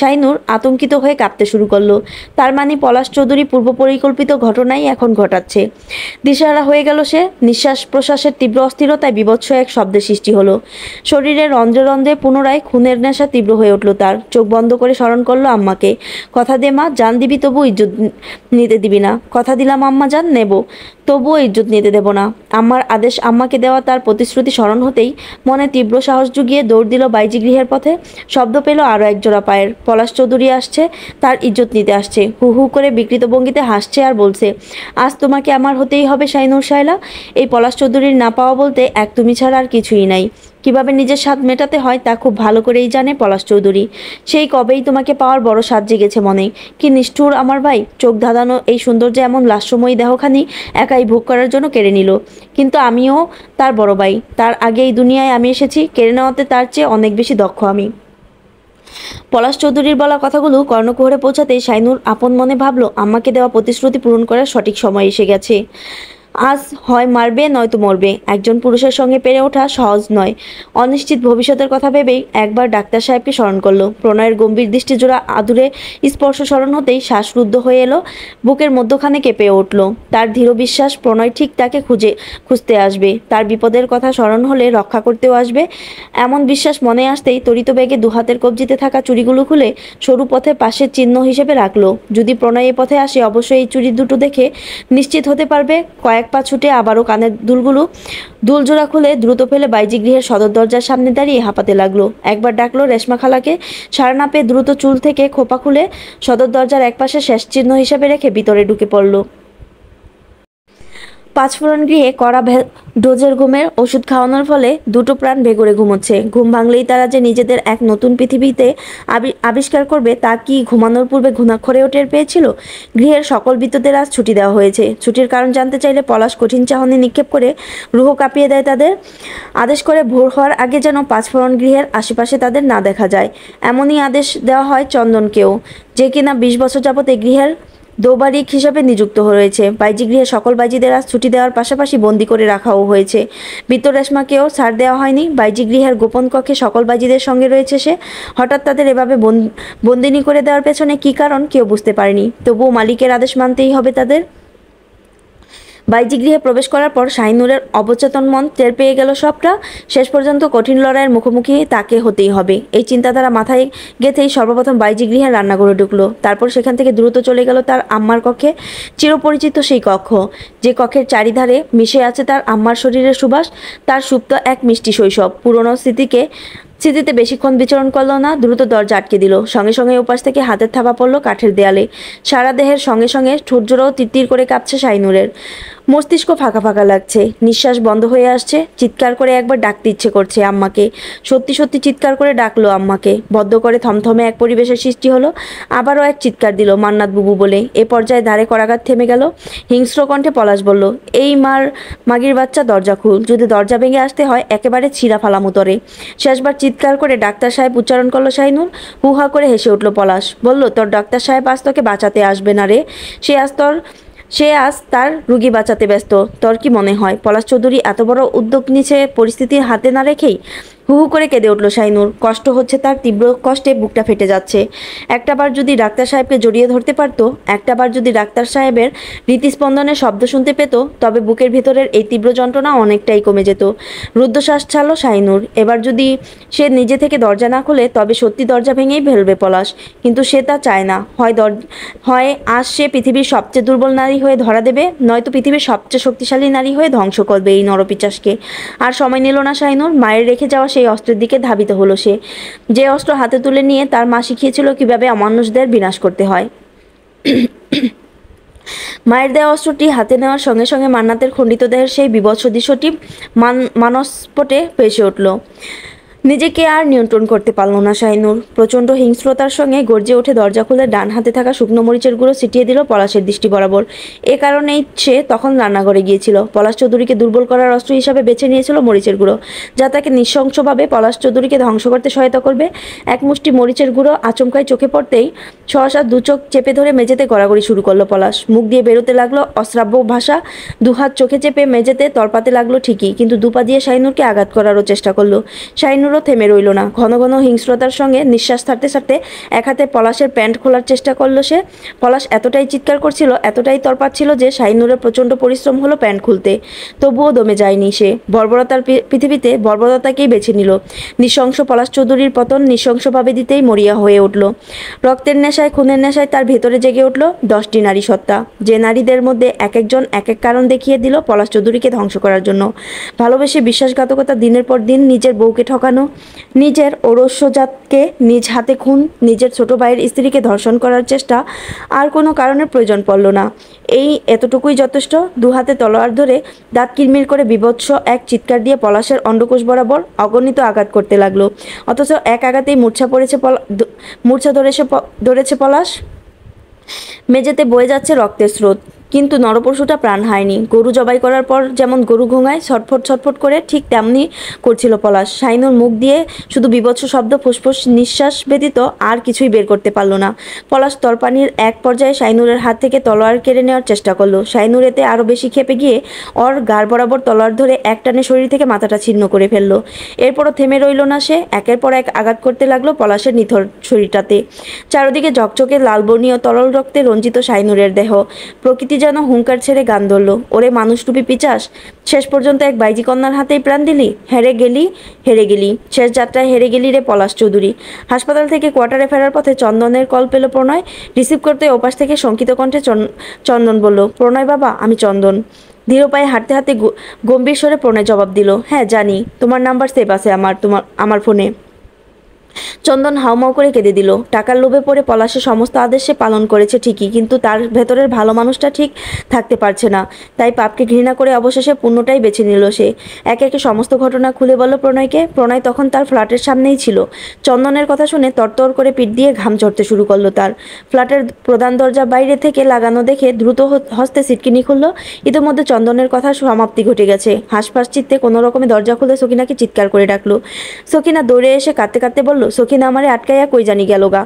শাহিনুর আতঙ্কিত হয়ে কাঁপতে শুরু করলো। তার মানে পলাশ চৌধুরী পূর্ব পরিকল্পিত ঘটনাই এখন ঘটাচ্ছে। দিশাহারা হয়ে গেল সে। নিঃশ্বাস প্রশ্বাসের তীব্র অস্থিরতায় বীভৎস এক শব্দের সৃষ্টি হলো। শরীরের রন্ধ্রে রন্ধ্রে পুনরায় খুনের নেশা তীব্র হয়ে উঠল তার। চোখ বন্ধ করে স্মরণ করলো আম্মাকে। কথা দে মা, জান দিবি তবু ইজ্জত নিতে দিবি না। কথা দিলাম আম্মা জান, নেব, তবুও ইজ্জত নিতে দেব না। আম্মার আদেশ আম্মাকে দেওয়া তার প্রতিশ্রুতি স্মরণ হতেই মনে তীব্র সাহস জুগিয়ে দৌড় দিল বাইজি গৃহের পথে। শব্দ পেল আরও একজোড়া পায়ের। পলাশ চৌধুরী আসছে, তার ইজ্জত নিতে আসছে। হু হু করে বিকৃত ভঙ্গিতে হাসছে আর বলছে, আজ তোমাকে আমার হতেই হবে শাইনুর শায়লা। এই পলাশ চৌধুরীর না পাওয়া বলতে এক তুমি ছাড়া আর কিছুই নাই। কিভাবে নিজের স্বাদ মেটাতে হয় তা খুব ভালো করেই জানে পলাশ চৌধুরী। সেই কবেই তোমাকে পাওয়ার বড় স্বাদ জেগেছে মনে। কি নিষ্ঠুর আমার ভাই! চোখ ধাঁধানো এই সৌন্দর্য এমন লাস্যময়ী দেহখানি একাই ভোগ করার জন্য কেড়ে নিল। কিন্তু আমিও তার বড় ভাই। তার আগে এই দুনিয়ায় আমি এসেছি, কেড়ে নেওয়াতে তার চেয়ে অনেক বেশি দক্ষ আমি। পলাশ চৌধুরীর বলা কথাগুলো কর্ণকুহরে পৌঁছাতেই শাইনুর আপন মনে ভাবল, আম্মাকে দেওয়া প্রতিশ্রুতি পূরণ করার সঠিক সময় এসে গেছে। আজ হয় মারবে নয়তো মরবে। একজন পুরুষের সঙ্গে পেরে ওঠা সহজ নয়। অনিশ্চিত ভবিষ্যতের কথা ভেবেই একবার ডাক্তার সাহেবকে স্মরণ করলো। প্রণয়ের গম্ভীর দৃষ্টিজোড়া আদুরে স্পর্শ স্মরণ হতেই শ্বাসরুদ্ধ হয়ে এলো। বুকের মধ্যখানে কেঁপে উঠল। তার দৃঢ় বিশ্বাস প্রণয় ঠিক তাকে খুঁজতে আসবে। তার বিপদের কথা স্মরণ হলে রক্ষা করতেও আসবে। এমন বিশ্বাস মনে আসতেই তড়িৎ বেগে দুহাতের কবজিতে থাকা চুড়িগুলো খুলে সরু পথে পাশের চিহ্ন হিসেবে রাখলো। যদি প্রণয় এই পথে আসে অবশ্যই এই চুড়ি দুটো দেখে নিশ্চিত হতে পারবে। কয়েক পা ছুটে আবারও কানের দুলজোড়া খুলে দ্রুত ফেলে বাইজি গৃহের সদর দরজার সামনে দাঁড়িয়ে হাঁপাতে লাগলো। একবার ডাকলো রেশমা খালাকে। সাড়া না পেয়ে দ্রুত চুল থেকে খোপা খুলে সদর দরজার একপাশে শেষ চিহ্ন হিসেবে রেখে ভিতরে ঢুকে পড়ল। পাঁচফোড়ন গৃহে কড়া ডোজের ঘুমের ওষুধ খাওয়ানোর ফলে দুটো প্রাণ বেঘরে ঘুমোচ্ছে। ঘুম ভাঙলেই তারা যে নিজেদের এক নতুন পৃথিবীতে আবিষ্কার করবে তা কি ঘুমানোর পূর্বে ঘুণাক্ষরেও টের পেয়েছিল? গৃহের সকল বিদ্যুতের আজ ছুটি দেওয়া হয়েছে। ছুটির কারণ জানতে চাইলে পলাশ কঠিন চাহনি নিক্ষেপ করে রুহ কাঁপিয়ে দেয় তাদের। আদেশ করে ভোর হওয়ার আগে যেন পাঁচফোড়ন গৃহের আশেপাশে তাদের না দেখা যায়, এমনই আদেশ দেওয়া হয় চন্দনকেও, যে কিনা 20 বছর যাবৎ এই গৃহের দৌবারিক হিসাবে নিযুক্ত রয়েছে। বাইজি গৃহে সকল বাইজিদের আজ ছুটি দেওয়ার পাশাপাশি বন্দি করে রাখাও হয়েছে। বৃত্ত রেশমাকেও ছাড় দেওয়া হয়নি। বাইজি গৃহের গোপন কক্ষে সকল বাইজিদের সঙ্গে রয়েছে সে। হঠাৎ তাদের এভাবে বন্দিনী করে দেওয়ার পেছনে কী কারণ কেউ বুঝতে পারেনি। তবুও মালিকের আদেশ মানতেই হবে তাদের। বাইজি গৃহে প্রবেশ করার পর শাহিনুরের অবচেতন মন টের পেয়ে গেল সবটা। শেষ পর্যন্ত কঠিন লড়াইয়ের মুখোমুখি তাকে হতেই হবে। এই চিন্তাধারা মাথায় গেঁথেই সর্বপ্রথম বাইজি গৃহের রান্নাঘরে ঢুকলো। তারপর সেখান থেকে দ্রুত চলে গেল তার আম্মার কক্ষে। চিরপরিচিত সেই কক্ষ, যে কক্ষের চারিধারে মিশে আছে তার আম্মার শরীরের সুবাস, তার সুপ্ত এক মিষ্টি শৈশব। পুরনো স্মৃতিতে বেশিক্ষণ বিচরণ করলো না, দ্রুত দরজা আটকে দিল। সঙ্গে সঙ্গে ওপাশ থেকে হাতের থাবা পড়লো কাঠের দেয়ালে। সারা দেহের সঙ্গে সঙ্গে ঠোঁটজোড়াও তিরতির করে কাঁপছে শাহিনুরের। মস্তিষ্ক ফাঁকা ফাঁকা লাগছে, নিঃশ্বাস বন্ধ হয়ে আসছে। চিৎকার করে একবার ডাকতে ইচ্ছে করছে আম্মাকে। সত্যি সত্যি চিৎকার করে ডাকলো আম্মাকে। বদ্ধ করে থমথমে এক পরিবেশের সৃষ্টি হলো। আবারও এক চিৎকার দিল মান্নাত বুবু বলে। এ পর্যায়ে ধারে করাঘাত থেমে গেল। হিংস্র কণ্ঠে পলাশ বলল, এই মাগির বাচ্চা, দরজা খুল। যদি দরজা ভেঙে আসতে হয় একেবারে ছিঁড়া ফালামু তরে। শেষবার চিৎকার করে ডাক্তার সাহেব উচ্চারণ করলো শাহিনুর। হুহা করে হেসে উঠল পলাশ। বলল, তোর ডাক্তার সাহেব আজ তোকে বাঁচাতে আসবে না রে। সে আজ তার রুগী বাঁচাতে ব্যস্ত। তোর কি মনে হয় পলাশ চৌধুরী এত বড় উদ্যোগ নিচ্ছে পরিস্থিতির হাতে না রেখেই? হু হু করে কেঁদে উঠল শাহিনুর। কষ্ট হচ্ছে তার, তীব্র কষ্টে বুকটা ফেটে যাচ্ছে। একটাবার যদি ডাক্তার সাহেবকে জড়িয়ে ধরতে পারতো, একটাবার যদি ডাক্তার সাহেবের হৃদস্পন্দনের শব্দ শুনতে পেত, তবে বুকের ভিতরের এই তীব্র যন্ত্রণা অনেকটাই কমে যেত। রুদ্ধশ্বাস ছাড়ল শাহিনুর। এবার যদি সে নিজে থেকে দরজা না খুলে তবে সত্যি দরজা ভেঙেই ফেলবে পলাশ। কিন্তু সে তা চায় না। হয় আজ সে পৃথিবীর সবচেয়ে দুর্বল নারী হয়ে ধরা দেবে, নয়তো পৃথিবীর সবচেয়ে শক্তিশালী নারী হয়ে ধ্বংস করবে এই নরপিচাসকে। আর সময় নিল না শাহিনুর। মায়ের রেখে যাওয়া সেই অস্ত্রের দিকে ধাবিত হলো সে, যে অস্ত্র হাতে তুলে নিয়ে তার মা শিখিয়েছিল কিভাবে অমানুষদের বিনাশ করতে হয়। মায়ের দেওয়া অস্ত্রটি হাতে নেওয়ার সঙ্গে সঙ্গে মান্নাতের খণ্ডিত দেহের সেই বিভৎস দৃশ্যটি মানসপটে ভেসে উঠল। নিজেকে আর নিয়ন্ত্রণ করতে পারল না শাহিনুর। প্রচণ্ড হিংস্রতার সঙ্গে গর্জে উঠে দরজা খুলে ডান হাতে থাকা শুকনো মরিচের গুঁড়ো ছিটিয়ে দিল পলাশের দৃষ্টি বরাবর। এ কারণেই সে তখন রান্নাঘরে গিয়েছিল। পলাশ চৌধুরীকে দুর্বল করার অস্ত্র হিসাবে বেছে নিয়েছিল মরিচের গুঁড়ো, যা তাকে নৃশংসভাবে পলাশ চৌধুরীকে ধ্বংস করতে সহায়তা করবে। এক মুষ্টি মরিচের গুঁড়ো আচমকায় চোখে পড়তেই সহসা দু চোখ চেপে ধরে মেঝেতে গড়াগড়ি শুরু করলো পলাশ। মুখ দিয়ে বেরোতে লাগলো অশ্রাব্য ভাষা। দুহাত চোখে চেপে মেঝেতে তরপাতে লাগলো ঠিকই, কিন্তু দুপা দিয়ে শাহিনুরকে আঘাত করারও চেষ্টা করলো। শাহিনুরও থেমে রইল না। ঘন ঘন হিংস্রতার সঙ্গে নিঃশ্বাস ছাড়তে ছাড়তে এক হাতে পলাশের প্যান্ট খোলার চেষ্টা করলো সে। পলাশ এতটাই চিৎকার করছিল, এতটাই তরপাচ্ছিল যে শাহিনুরের প্রচণ্ড পরিশ্রম হলো প্যান্ট খুলতে। তবুও দমে যায়নি সে। বর্বরতার পৃথিবীতে বর্বরতাকেই বেছে নিল। নৃশংস পলাশ চৌধুরীর পতন নৃশংসভাবে দিতেই মরিয়া হয়ে উঠল। রক্তের নেশায়, খুনের নেশায় তার ভেতরে জেগে উঠল 10টি নারী সত্তা, যে নারীদের মধ্যে এক একজন এক এক কারণ দেখিয়ে দিল পলাশ চৌধুরীকে ধ্বংস করার জন্য। ভালোবেসে বিশ্বাসঘাতকতা, দিনের পর দিন নিজের বউকে ঠকানো, নিজের ঔরস্যজাতকে নিজ হাতে খুন, নিজের ছোট ভাইয়ের স্ত্রীকে ধর্ষণ করার চেষ্টা। আর কোনো কারণের প্রয়োজন পড়ল না। এই এতটুকুই যথেষ্ট। দু হাতে তলোয়ার ধরে দাঁত কিরমির করে বিভৎস এক চিৎকার দিয়ে পলাশের অন্ডকোষ বরাবর অগণিত আঘাত করতে লাগলো। অথচ এক আঘাতেই মূর্ছা ধরেছে পলাশ। মেঝেতে বয়ে যাচ্ছে রক্তের স্রোত, কিন্তু নরপশুটা প্রাণ হায়নি। গরু জবাই করার পর যেমন গরু ঘুঙায় ছটফট ছটফট করে, ঠিক তেমনি করছিল পলাশ। শাহিনুর মুখ দিয়ে শুধু বিভৎস শব্দ, ফুসফুস নিঃশ্বাস ব্যতীত আর কিছুই বের করতে পারল না। পলাশ তরপানির এক পর্যায়ে শাহিনুরের হাত থেকে তলোয়ার কেড়ে নেওয়ার চেষ্টা করলো। শাহিনুর এতে আরও বেশি ক্ষেপে গিয়ে ওর গাড় বরাবর তলোয়ার ধরে এক টানে শরীর থেকে মাথাটা ছিন্ন করে ফেললো। এরপরও থেমে রইল না সে। একের পর এক আঘাত করতে লাগলো পলাশের নিথর শরীরটাতে। চারদিকে ঝকঝকে লালবর্ণীয় তরল রক্তে রঞ্জিত শাহিনুরের দেহ। প্রকৃতি যেন হুঙ্কার ছেড়ে গান ধরল, ওরে মানুষরূপী পিচাস, শেষ পর্যন্ত এক বাইজি কন্যার হাতেই প্রাণ দিলি। হেরে গেলি, শেষ যাত্রায় হেরে গেলি রে পলাশ চৌধুরী। হাসপাতাল থেকে কোয়ার্টারে ফেরার পথে চন্দনের কল পেল প্রণয়। রিসিভ করতে ওপাশ থেকে শঙ্কিত কণ্ঠে চন্দন বলল, প্রণয় বাবা, আমি চন্দন। ধীর পায়ে হাঁটতে হাঁটতে গম্ভীর স্বরে প্রণয় জবাব দিল, হ্যাঁ জানি, তোমার নাম্বার সেভ আছে আমার ফোনে। চন্দন হাউমাউ করে কেঁদে দিল। টাকার লোভে পড়ে পলাশের সমস্ত আদেশ সে পালন করেছে ঠিকই, কিন্তু তার ভেতরের ভালো মানুষটা ঠিক থাকতে পারছে না। তাই পাপকে ঘৃণা করে অবশেষে পুণ্যটাই বেছে নিল সে। একে একে সমস্ত ঘটনা খুলে বলল প্রণয়কে। প্রণয় তখন তার ফ্ল্যাটের সামনেই ছিল। চন্দনের কথা শুনে তরতর করে পিঠ দিয়ে ঘাম ঝরতে শুরু করলো তার। ফ্ল্যাটের প্রধান দরজা বাইরে থেকে লাগানো দেখে দ্রুত হস্তে সিটকিনি খুলল। ইতিমধ্যে চন্দনের কথা সমাপ্তি ঘটে গেছে। হাঁসফাঁস চিত্তে কোনো রকমে দরজা খুলে সকিনাকে চিৎকার করে ডাকলো। সকিনা দৌড়ে এসে কাঁদতে কাঁদতে বলল, সকিনা আমারে আটকাইয়া কই জানি গেল গা।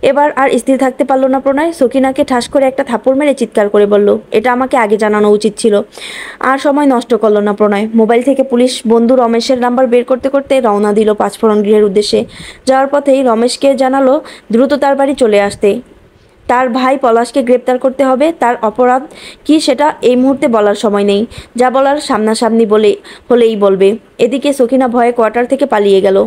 এবার আর স্থির থাকতে পারলো না প্রণয়। সকিনাকে ঠাস করে একটা থাপ্পড় মেরে চিৎকার করে বলল, এটা আমাকে আগে জানানো উচিত ছিল। আর সময় নষ্ট করলো না প্রণয়। মোবাইল থেকে পুলিশ বন্ধু রমেশের নাম্বার বের করতে করতে রওনা দিল পাঁচফোড়ন গৃহের উদ্দেশ্যে। যাওয়ার পথেই রমেশকে জানালো দ্রুত তার বাড়ি চলে আসতে। তার ভাই পলাশকে গ্রেপ্তার করতে হবে। তার অপরাধ কি সেটা এই মুহূর্তে বলার সময় নেই। যা বলার সামনাসামনি হলেই বলবে। এদিকে সকিনা ভয়ে কোয়ার্টার থেকে পালিয়ে গেল।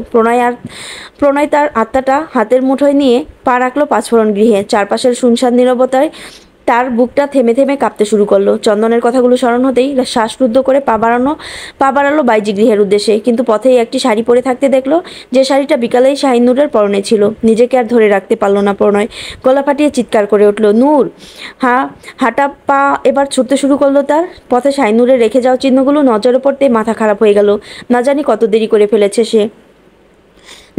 প্রণয় তার আত্মাটা হাতের মুঠোয় নিয়ে পা রাখলো পাঁচফোড়ন গৃহে। চারপাশের শুনশান নীরবতায় তার বুকটা থেমে থেমে কাঁপতে শুরু করলো। চন্দনের কথাগুলো স্মরণ হতেই শ্বাসরুদ্ধ করে পা বাড়ালো বাইজি গৃহের উদ্দেশ্যে। কিন্তু পথেই একটি শাড়ি পরে থাকতে দেখলো, যে শাড়িটা বিকালেই শাহিনুরের পরনে ছিল। নিজেকে আর ধরে রাখতে পারলো না প্রণয়। গলা ফাটিয়ে চিৎকার করে উঠল, নূর! হাঁটা পা এবার ছুটতে শুরু করলো তার। পথে শাহিনুরের রেখে যাওয়া চিহ্নগুলো নজরে পড়তে মাথা খারাপ হয়ে গেল। না জানি কত দেরি করে ফেলেছে সে।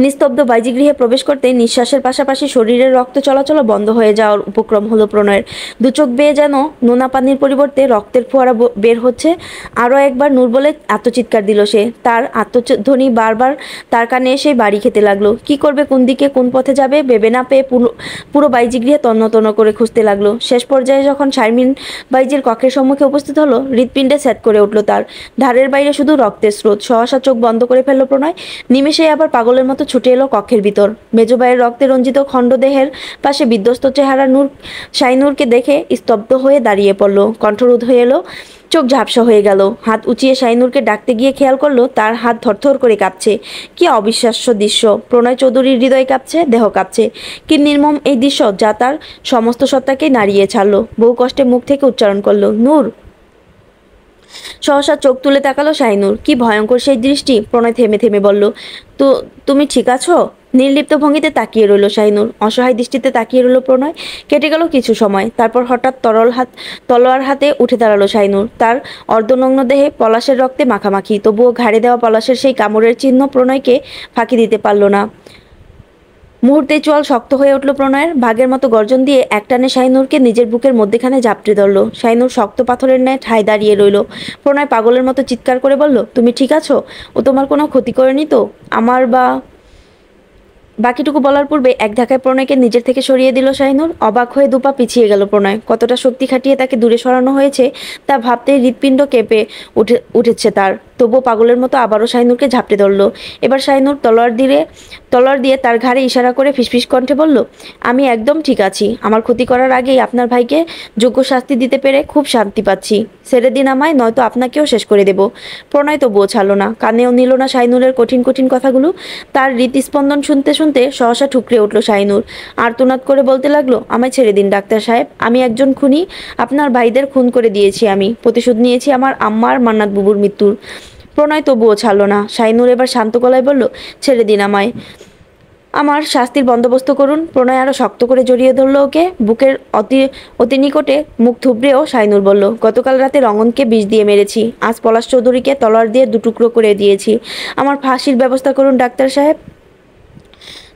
নিস্তব্ধ বাইজিগৃহে প্রবেশ করতে নিঃশ্বাসের পাশাপাশি শরীরের রক্ত চলাচল বন্ধ হয়ে যাওয়ার উপক্রম হলো প্রণয়ের। দুচোখ বেয়ে যেন নোনা পানির পরিবর্তে রক্তের ফোয়ারা বের হচ্ছে। আরও একবার নূর বলে আত্মচিৎকার দিল সে। তার আত্মধ্বনি বারবার তার কানে এসে বাড়ি খেতে লাগলো। কি করবে, কোন দিকে কোন পথে যাবে ভেবে না পেয়ে পুরো বাইজিগৃহে তন্ন তন্ন করে খুঁজতে লাগলো। শেষ পর্যায়ে যখন শারমিন বাইজির কক্ষের সম্মুখে উপস্থিত হলো, হৃৎপিণ্ডে স্যাট করে উঠল তার। ধারের বাইরে শুধু রক্তের স্রোত। সহসা চোখ বন্ধ করে ফেলল প্রণয়। নিমেষেই আবার পাগলের মতো ছুটে এলো কক্ষের ভিতর। মেজবাইয়ের রক্তে রঞ্জিত খণ্ডদেহের পাশে বিধ্বস্ত চেহারা শাইনুরকে দেখে স্তব্ধ হয়ে দাঁড়িয়ে পড়ল। কণ্ঠরোধ হয়ে এলো, চোখ ঝাপসা হয়ে গেল। হাত উঁচিয়ে শাইনুরকে ডাকতে গিয়ে খেয়াল করলো তার হাত থরথর করে কাঁপছে। কি অবিশ্বাস্য দৃশ্য! প্রণয় চৌধুরীর হৃদয় কাঁপছে, দেহ কাঁপছে। কি নির্মম এই দৃশ্য, যা তার সমস্ত সত্তাকে নাড়িয়ে ছাড়লো। বহু কষ্টে মুখ থেকে উচ্চারণ করলো, নূর! সহসা চোখ তুলে তাকালো শাহিনুর। কি ভয়ঙ্কর সেই দৃষ্টি! প্রণয় থেমে থেমে বলল, তো তুমি ঠিক আছো? নির্লিপ্ত ভঙ্গিতে তাকিয়ে রইল শাহিনুর। অসহায় দৃষ্টিতে তাকিয়ে রইল প্রণয়। কেটে গেল কিছু সময়। তারপর হঠাৎ তলোয়ার হাতে উঠে দাঁড়ালো শাহিনুর। তার অর্ধনগ্ন দেহে পলাশের রক্তে মাখামাখি, তবুও ঘাড়ে দেওয়া পলাশের সেই কামড়ের চিহ্ন প্রণয়কে ফাঁকি দিতে পারল না। মুহূর্তে চোয়াল শক্ত হয়ে উঠল প্রণয়ের। বাঘের মতো গর্জন দিয়ে একটানে শাহিনুরকে নিজের বুকের মধ্যেখানে ঝাপটে ধরল। শাহিনুর শক্ত পাথরের ন্যায় ঠায় দাঁড়িয়ে রইল। প্রণয় পাগলের মতো চিৎকার করে বলল, তুমি ঠিক আছো? ও তোমার কোনো ক্ষতি করেনি তো? আমার বা বাকিটুকু বলার পূর্বে এক ধাক্কায় প্রণয়কে নিজের থেকে সরিয়ে দিল শাহিনুর। অবাক হয়ে দুপা পিছিয়ে গেল প্রণয়। কতটা শক্তি খাটিয়ে তাকে দূরে সরানো হয়েছে তা ভাবতেই হৃৎপিণ্ড কেঁপে উঠেছে তার। তবুও পাগলের মতো আবারও শাহিনুরকে ঝাপটে ধরল। এবার শাহিনুর তলোয়ার দিয়ে তার ঘাড়ে ইশারা করে ফিসফিস কণ্ঠে বলল, আমি একদম ঠিক আছি। আমার ক্ষতি করার আগেই আপনার ভাইকে যোগ্য শাস্তি দিতে পেরে খুব শান্তি পাচ্ছি। ছেড়ে দিন আমায়, নয়তো আপনাকেও শেষ করে দেব। প্রণয় তবুও ছাড়ল না, কানেও নিল না শাহিনুরের কঠিন কঠিন কথাগুলো। তার হৃৎস্পন্দন শুনতে শুনতে সহসা ঠুকরে উঠল শাহিনুর। আর্তনাদ করে বলতে লাগলো, আমায় ছেড়ে দিন ডাক্তার সাহেব। আমি একজন খুনি। আপনার ভাইদের খুন করে দিয়েছি আমি। প্রতিশোধ নিয়েছি আমার আম্মা আর মান্নাত বুবুর মৃত্যুর। প্রণয় তবুও ছাড়ল না। শাহিনুর এবার শান্ত গলায় বলল, ছেড়ে দিন আমায়, আমার শাস্তির বন্দোবস্ত করুন। প্রণয় আরো শক্ত করে জড়িয়ে ধরল ওকে। বুকের অতি নিকটে মুখ থুবড়েও শাহিনুর বলল, গতকাল রাতে রঙনকে বিষ দিয়ে মেরেছি। আজ পলাশ চৌধুরীকে তলোয়ার দিয়ে দুটুকরো করে দিয়েছি। আমার ফাঁসির ব্যবস্থা করুন ডাক্তার সাহেব।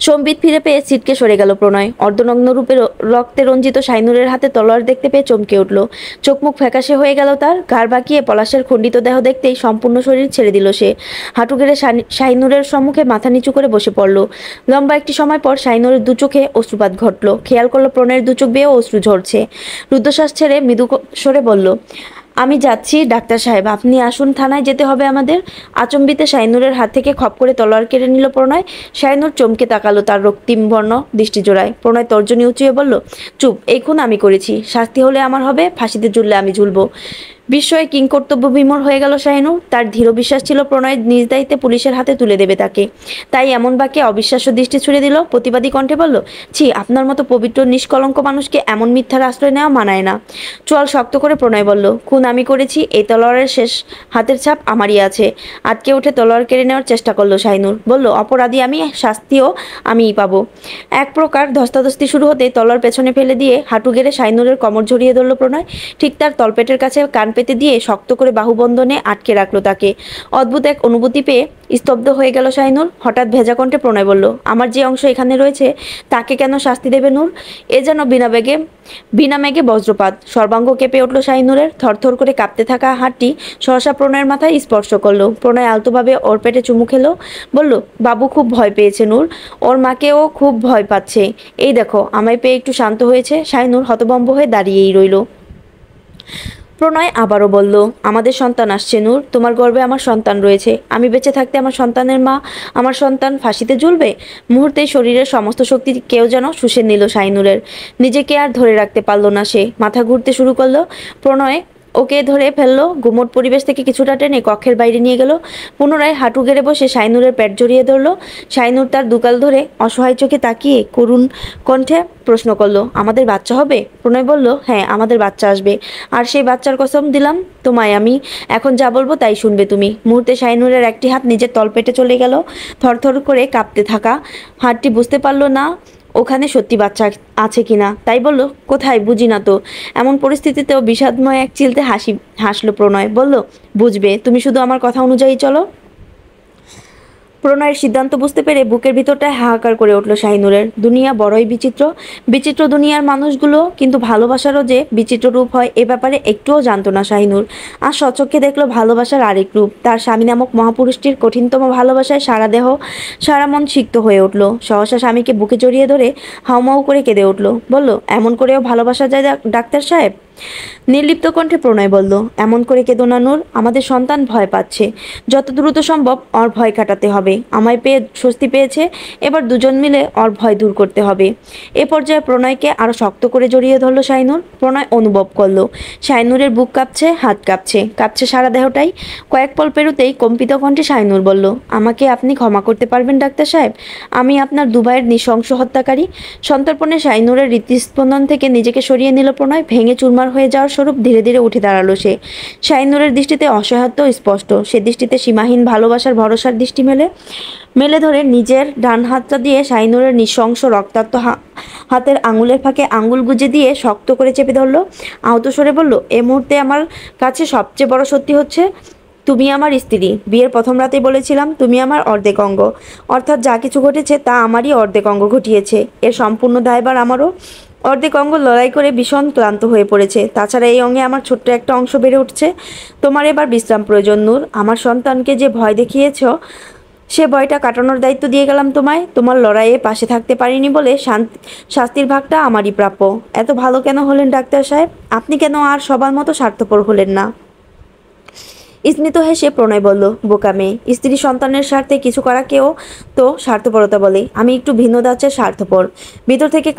সম্বিত ফিরে পেয়ে ছিটকে সরে গেল প্রণয়। অর্ধনগ্ন রূপে রক্তে রঞ্জিত শাহিনুরের হাতে তলোয়ার দেখতে পেয়ে চমকে উঠল। চোখ মুখ ফ্যাকাশে হয়ে গেল তার। ঘাড় বাঁকিয়ে পলাশের খণ্ডিত দেহ দেখতেই সম্পূর্ণ শরীর ছেড়ে দিল সে। হাঁটু গেড়ে শাহিনুরের সম্মুখে মাথা নিচু করে বসে পড়ল। লম্বা একটি সময় পর শাহিনুরের দু চোখে অশ্রুপাত ঘটল। খেয়াল করলো প্রণয়ের দু চোখ বেয়েও অশ্রু ঝরছে। রুদ্ধশ্বাস ছেড়ে মৃদু স্বরে বলল, আমি যাচ্ছি ডাক্তার সাহেব, আপনি আসুন, থানায় যেতে হবে আমাদের। আচম্বিতে শাহিনুরের হাত থেকে খপ করে তলোয়ার কেড়ে নিল প্রণয়। শাহিনুর চমকে তাকালো তার রক্তিমবর্ণ দৃষ্টিজোড়ায়। প্রণয় তর্জনী উঁচিয়ে বলল, চুপ, এই খুন আমি করেছি। শাস্তি হলে আমার হবে, ফাঁসিতে ঝুললে আমি ঝুলবো। বিস্ময়ে কিংকর্তব্য বিমূঢ় হয়ে গেল শাহিনুর। তার দৃঢ় বিশ্বাস ছিল প্রণয় নিজ দায়িত্বে পুলিশের হাতে তুলে দেবে তাকে, তাই এমন বাক্যে অবিশ্বাস্য দৃষ্টি ছুড়ে দিল। প্রতিবাদী কণ্ঠে বলল, ছি, আপনার মতো পবিত্র নিষ্কলঙ্ক মানুষকে এমন মিথ্যার আশ্রয় নেওয়া মানায় না। চোয়াল শক্ত করে প্রণয় বলল, খুন আমি করেছি, এই তলোয়ারের শেষ হাতের ছাপ আমারই আছে। আটকে উঠে তলোয়ার কেড়ে নেওয়ার চেষ্টা করলো শাহিনুর। বলল, অপরাধী আমি, শাস্তিও আমিই পাবো। এক প্রকার ধস্তাধস্তি শুরু হতে তলোয়ার পেছনে ফেলে দিয়ে হাঁটু গেড়ে শাহিনুরের কমর জড়িয়ে ধরল প্রণয়। ঠিক তার তলপেটের কাছে কান পেতে দিয়ে শক্ত করে বাহুবন্ধনে আটকে রাখলো তাকে। অদ্ভুত এক অনুভূতি পেয়ে স্তব্ধ হয়ে গেল শাহিনুর। হঠাৎ ভেজা কণ্ঠে প্রণয় বলল, আমার যে অংশ এখানে রয়েছে তাকে কেন শাস্তি দেবে নূর? এ যেন বিনা মেঘে বজ্রপাত। সর্বাঙ্গ কেঁপে উঠল শাহিনুরের। থরথর করে কাঁপতে থাকা হাতটি সহসা প্রণয়ের মাথায় স্পর্শ করলো। প্রণয় আলতোভাবে ওর পেটে চুমু খেলো। বলল, বাবু খুব ভয় পেয়েছে নূর, ওর মাকেও খুব ভয় পাচ্ছে। এই দেখো, আমায় পেয়ে একটু শান্ত হয়েছে। শাহিনুর হতভম্ব হয়ে দাঁড়িয়েই রইল। প্রণয় আবারও বলল, আমাদের সন্তান আসছে নূর, তোমার গর্ভে আমার সন্তান রয়েছে। আমি বেঁচে থাকতে আমার সন্তানের মা, আমার সন্তান ফাঁসিতে ঝুলবে? মুহূর্তেই শরীরের সমস্ত শক্তি কেউ যেন শুষে নিল শাহিনুরের। নিজেকে আর ধরে রাখতে পারল না সে। মাথা ঘুরতে শুরু করলো। প্রণয় ওকে ধরে ফেললো। গুমোট পরিবেশ থেকে কিছুটা টেনে কক্ষের বাইরে নিয়ে গেল। পুনরায় হাঁটু গেড়ে বসে শাহিনুরের পেট জড়িয়ে ধরলো। শাহিনুর তার দুকাল ধরে অসহায় চোখে তাকিয়ে করুণ কণ্ঠে প্রশ্ন করলো, আমাদের বাচ্চা হবে? প্রণয় বলল, হ্যাঁ, আমাদের বাচ্চা আসবে, আর সেই বাচ্চার কসম দিলাম তোমায় আমি। এখন যা বলবো তাই শুনবে তুমি। মুহূর্তে শাহিনুরের একটি হাত নিজের তলপেটে চলে গেল। থরথর করে কাঁপতে থাকা হাতটি বুঝতে পারলো না ওখানে সত্যি বাচ্চা আছে কিনা, তাই বলল, কোথায় বুঝি না তো। এমন পরিস্থিতিতেও বিষাদময় এক চিলতে হাসলো প্রণয়। বলল, বুঝবে, তুমি শুধু আমার কথা অনুযায়ী চলো। প্রণয়ের সিদ্ধান্ত বুঝতে পেরে বুকের ভিতরটায় হাহাকার করে উঠল শাহিনুরের। দুনিয়া বড়ই বিচিত্র। বিচিত্র দুনিয়ার মানুষগুলো কিন্তু ভালোবাসারও যে বিচিত্র রূপ হয় এ ব্যাপারে একটুও জানতো না শাহিনুর। আর স্বচক্ষে দেখলো ভালোবাসার আরেক রূপ। তার স্বামী নামক মহাপুরুষটির কঠিনতম ভালোবাসায় সারা দেহ সারা মন সিক্ত হয়ে উঠল। সহসা স্বামীকে বুকে জড়িয়ে ধরে হাউমাউ করে কেঁদে উঠল। বলল, এমন করেও ভালোবাসা যায় ডাক্তার সাহেব? নির্লিপ্ত কণ্ঠে প্রণয় বলল, এমন করে কেঁদো না নূর, আমাদের সন্তান ভয় পাচ্ছে। যত দ্রুত সম্ভব ওর ভয় কাটাতে হবে। আমায় পেয়ে স্বস্তি পেয়েছে, এবার দুজন মিলে ওর ভয় দূর করতে হবে। এ পর্যায়ে প্রণয়কে আরো শক্ত করে জড়িয়ে ধরল শাহিনুর। প্রণয় অনুভব করলো শাহিনুরের বুক কাঁপছে, হাত কাঁপছে, কাঁপছে সারা দেহটাই। কয়েক পল পেরুতেই কম্পিত কণ্ঠে শাহিনুর বলল, আমাকে আপনি ক্ষমা করতে পারবেন ডাক্তার সাহেব? আমি আপনার দুভাইয়ের নৃশংস হত্যাকারী। সন্তর্পণে শাহিনুরের হৃদস্পন্দন থেকে নিজেকে সরিয়ে নিল প্রণয়। ভেঙে চুরমার হয়ে যাওয়ার স্বরূপ ধীরে ধীরে উঠে দাঁড়ালো সে। শাহিনুরের দৃষ্টিতে অসহায়ত্ব স্পষ্ট। সে দৃষ্টিতে সীমাহীন ভালোবাসার ভরসার দৃষ্টি মেলে ধরে নিজের ডান হাতটা দিয়ে শাহিনুরের নৃশংস রক্তাক্ত হাতের আঙুলের ফাঁকে আঙুল গুজে দিয়ে শক্ত করে চেপে ধরলো। আহত স্বরে বলল, এ মুহূর্তে আমার কাছে সবচেয়ে বড় সত্যি হচ্ছে তুমি আমার স্ত্রী। বিয়ের প্রথম রাতেই বলেছিলাম তুমি আমার অর্ধেক অঙ্গ, অর্থাৎ যা কিছু ঘটেছে তা আমারই অর্ধেক অঙ্গ ঘটিয়েছে। এর সম্পূর্ণ দায়ভার আমারও। অর্ধেক অঙ্গ লড়াই করে ভীষণ ক্লান্ত হয়ে পড়েছে। তাছাড়া এই অঙ্গে আমার ছোট্ট একটা অংশ বেড়ে উঠছে। তোমার এবার বিশ্রাম প্রয়োজন নূর। আমার সন্তানকে যে ভয় দেখিয়েছ সে ভয়টা কাটানোর দায়িত্ব দিয়ে গেলাম তোমায়। তোমার লড়াইয়ে পাশে থাকতে পারিনি বলে শাস্তির ভাগটা আমারই প্রাপ্য। এত ভালো কেন হলেন ডাক্তার সাহেব? আপনি কেন আর সবার মতো স্বার্থপর হলেন না? স্মিত হেসে প্রণয় বলল, বোকা মেয়ে, স্ত্রী সন্তানের স্বার্থে কিছু করাকেও তো স্বার্থপরতা বলে। আমি একটু ভিন্ন ধাঁচের স্বার্থপর। ভিতর থেকে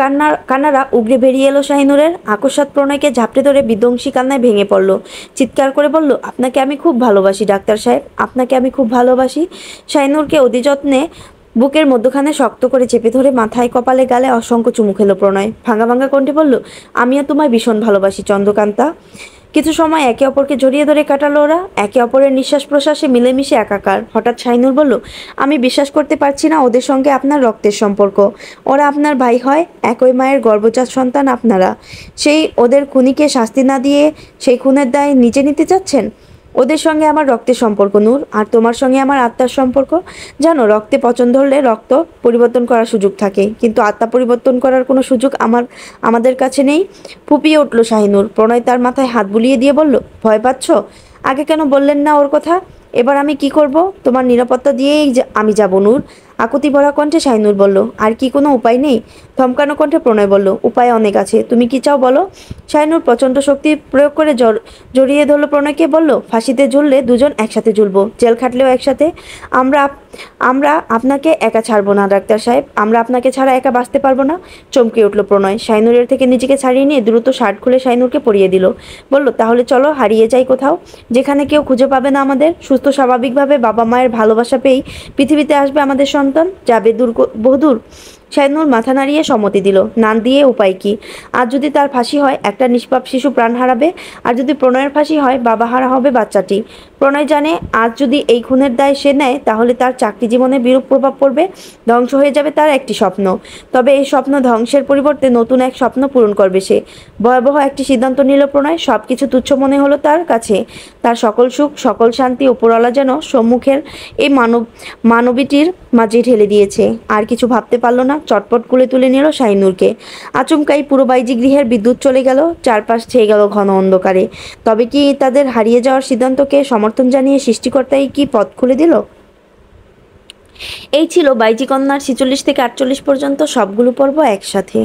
কান্নারা উগরে বেরিয়ে এলো শাহিনুরের। আকস্মাৎ প্রণয়কে ঝাপটে ধরে বিধ্বংসী কান্নায় ভেঙে পড়ল। চিৎকার করে বলল, আপনাকে আমি খুব ভালোবাসি ডাক্তার সাহেব, আপনাকে আমি খুব ভালোবাসি। শাহিনুরকে অতি যত্নে বুকের মধ্যখানে শক্ত করে চেপে ধরে মাথায় কপালে গালে অসংখ্য চুমু খেলো প্রণয়। ভাঙা ভাঙা কণ্ঠে বলল, আমিও তোমায় ভীষণ ভালোবাসি চন্দ্রকান্তা। কিছু সময় একে অপরকে জড়িয়ে ধরে কাটালো ওরা। একে অপরের নিঃশ্বাস প্রশ্বাসে মিলেমিশে একাকার। হঠাৎ শাহিনুর বলল, আমি বিশ্বাস করতে পারছি না ওদের সঙ্গে আপনার রক্তের সম্পর্ক। ওরা আপনার ভাই হয়, একই মায়ের গর্ভজাত সন্তান আপনারা। সেই ওদের খুনিকে শাস্তি না দিয়ে সেই খুনের দায় নিজে নিতে চাচ্ছেন? ওদের সঙ্গে আমার রক্তের সম্পর্ক নূর, আর তোমার সঙ্গে আমার আত্মার সম্পর্ক। জানো, রক্তে পচন ধরলে রক্ত পরিবর্তন করার সুযোগ থাকে, কিন্তু আত্মা পরিবর্তন করার কোনো সুযোগ আমাদের কাছে নেই। ফুপিয়ে উঠল শাহিনুর। প্রণয় তার মাথায় হাত বুলিয়ে দিয়ে বলল, ভয় পাচ্ছ? আগে কেন বললেন না ওর কথা? এবার আমি কি করব? তোমার নিরাপত্তা দিয়েই আমি যাব নূর। আকুতি ভরা কণ্ঠে শাইনুর বলল, আর কি কোনো উপায় নেই? থমকানো কণ্ঠে প্রণয় বলল, উপায় অনেক আছে, তুমি কি চাও বলো? শাইনুর প্রচণ্ড শক্তি প্রয়োগ করে জড়িয়ে ধরল প্রণয়কে, বলল, ফাঁসিতে ঝুললে দুজন একসাথে ঝুলবো, জেল খাটলেও একসাথে। আমরা আমরা আপনাকে একা ছাড়বো না ডাক্তার সাহেব, আমরা আপনাকে ছাড়া একা বাঁচতে পারবো না। চমকে উঠল প্রণয়। শাইনুরের থেকে নিজেকে ছাড়িয়ে নিয়ে দ্রুত শার্ট খুলে শাইনুরকে পরিয়ে দিল। বলল, তাহলে চলো হারিয়ে যাই কোথাও, যেখানে কেউ খুঁজে পাবে না আমাদের। সুস্থ স্বাভাবিকভাবে বাবা মায়ের ভালোবাসা পেয়েই পৃথিবীতে আসবে আমাদের সন্তান, যাবে বহুদূর। শাইনুর মাথা নাড়িয়ে সম্মতি দিল। না দিয়ে উপায় কি? আর যদি তার ফাঁসি হয়, একটা নিষ্পাপ শিশু প্রাণ হারাবে। আর যদি প্রণয়ের ফাঁসি হয়, বাবা হারা হবে বাচ্চাটি। প্রণয় জানে, আজ যদি এই খুনের দায় সে নেয়, তাহলে তার চাকরি জীবনে বিরূপ প্রভাব পড়বে, ধ্বংস হয়ে যাবে তার একটি স্বপ্ন। তবে এই স্বপ্ন ধ্বংসের পরিবর্তে নতুন এক স্বপ্ন পূরণ করবে সে। ভয়াবহ একটি সিদ্ধান্ত নিল প্রণয়। সব কিছু তুচ্ছ মনে হলো তার কাছে। তার সকল সুখ, সকল শান্তি উপরওয়ালা যেন সম্মুখের এই মানবীটির মাঝে ঢেলে দিয়েছে। আর কিছু ভাবতে পারল না, চটপট কুলে তুলে নিল শাইনুরকে। আচমকাই পুরো বাইজি গৃহের বিদ্যুৎ চলে গেল, চারপাশ ছেয়ে গেল ঘন অন্ধকারে। তবে কি তাদের হারিয়ে যাওয়ার সিদ্ধান্তকে সমর্থন জানিয়ে সৃষ্টিকর্তাই কি পথ খুলে দিল? এই ছিল বাইজি কন্যার 46 থেকে 48 পর্যন্ত সবগুলো পর্ব একসাথে।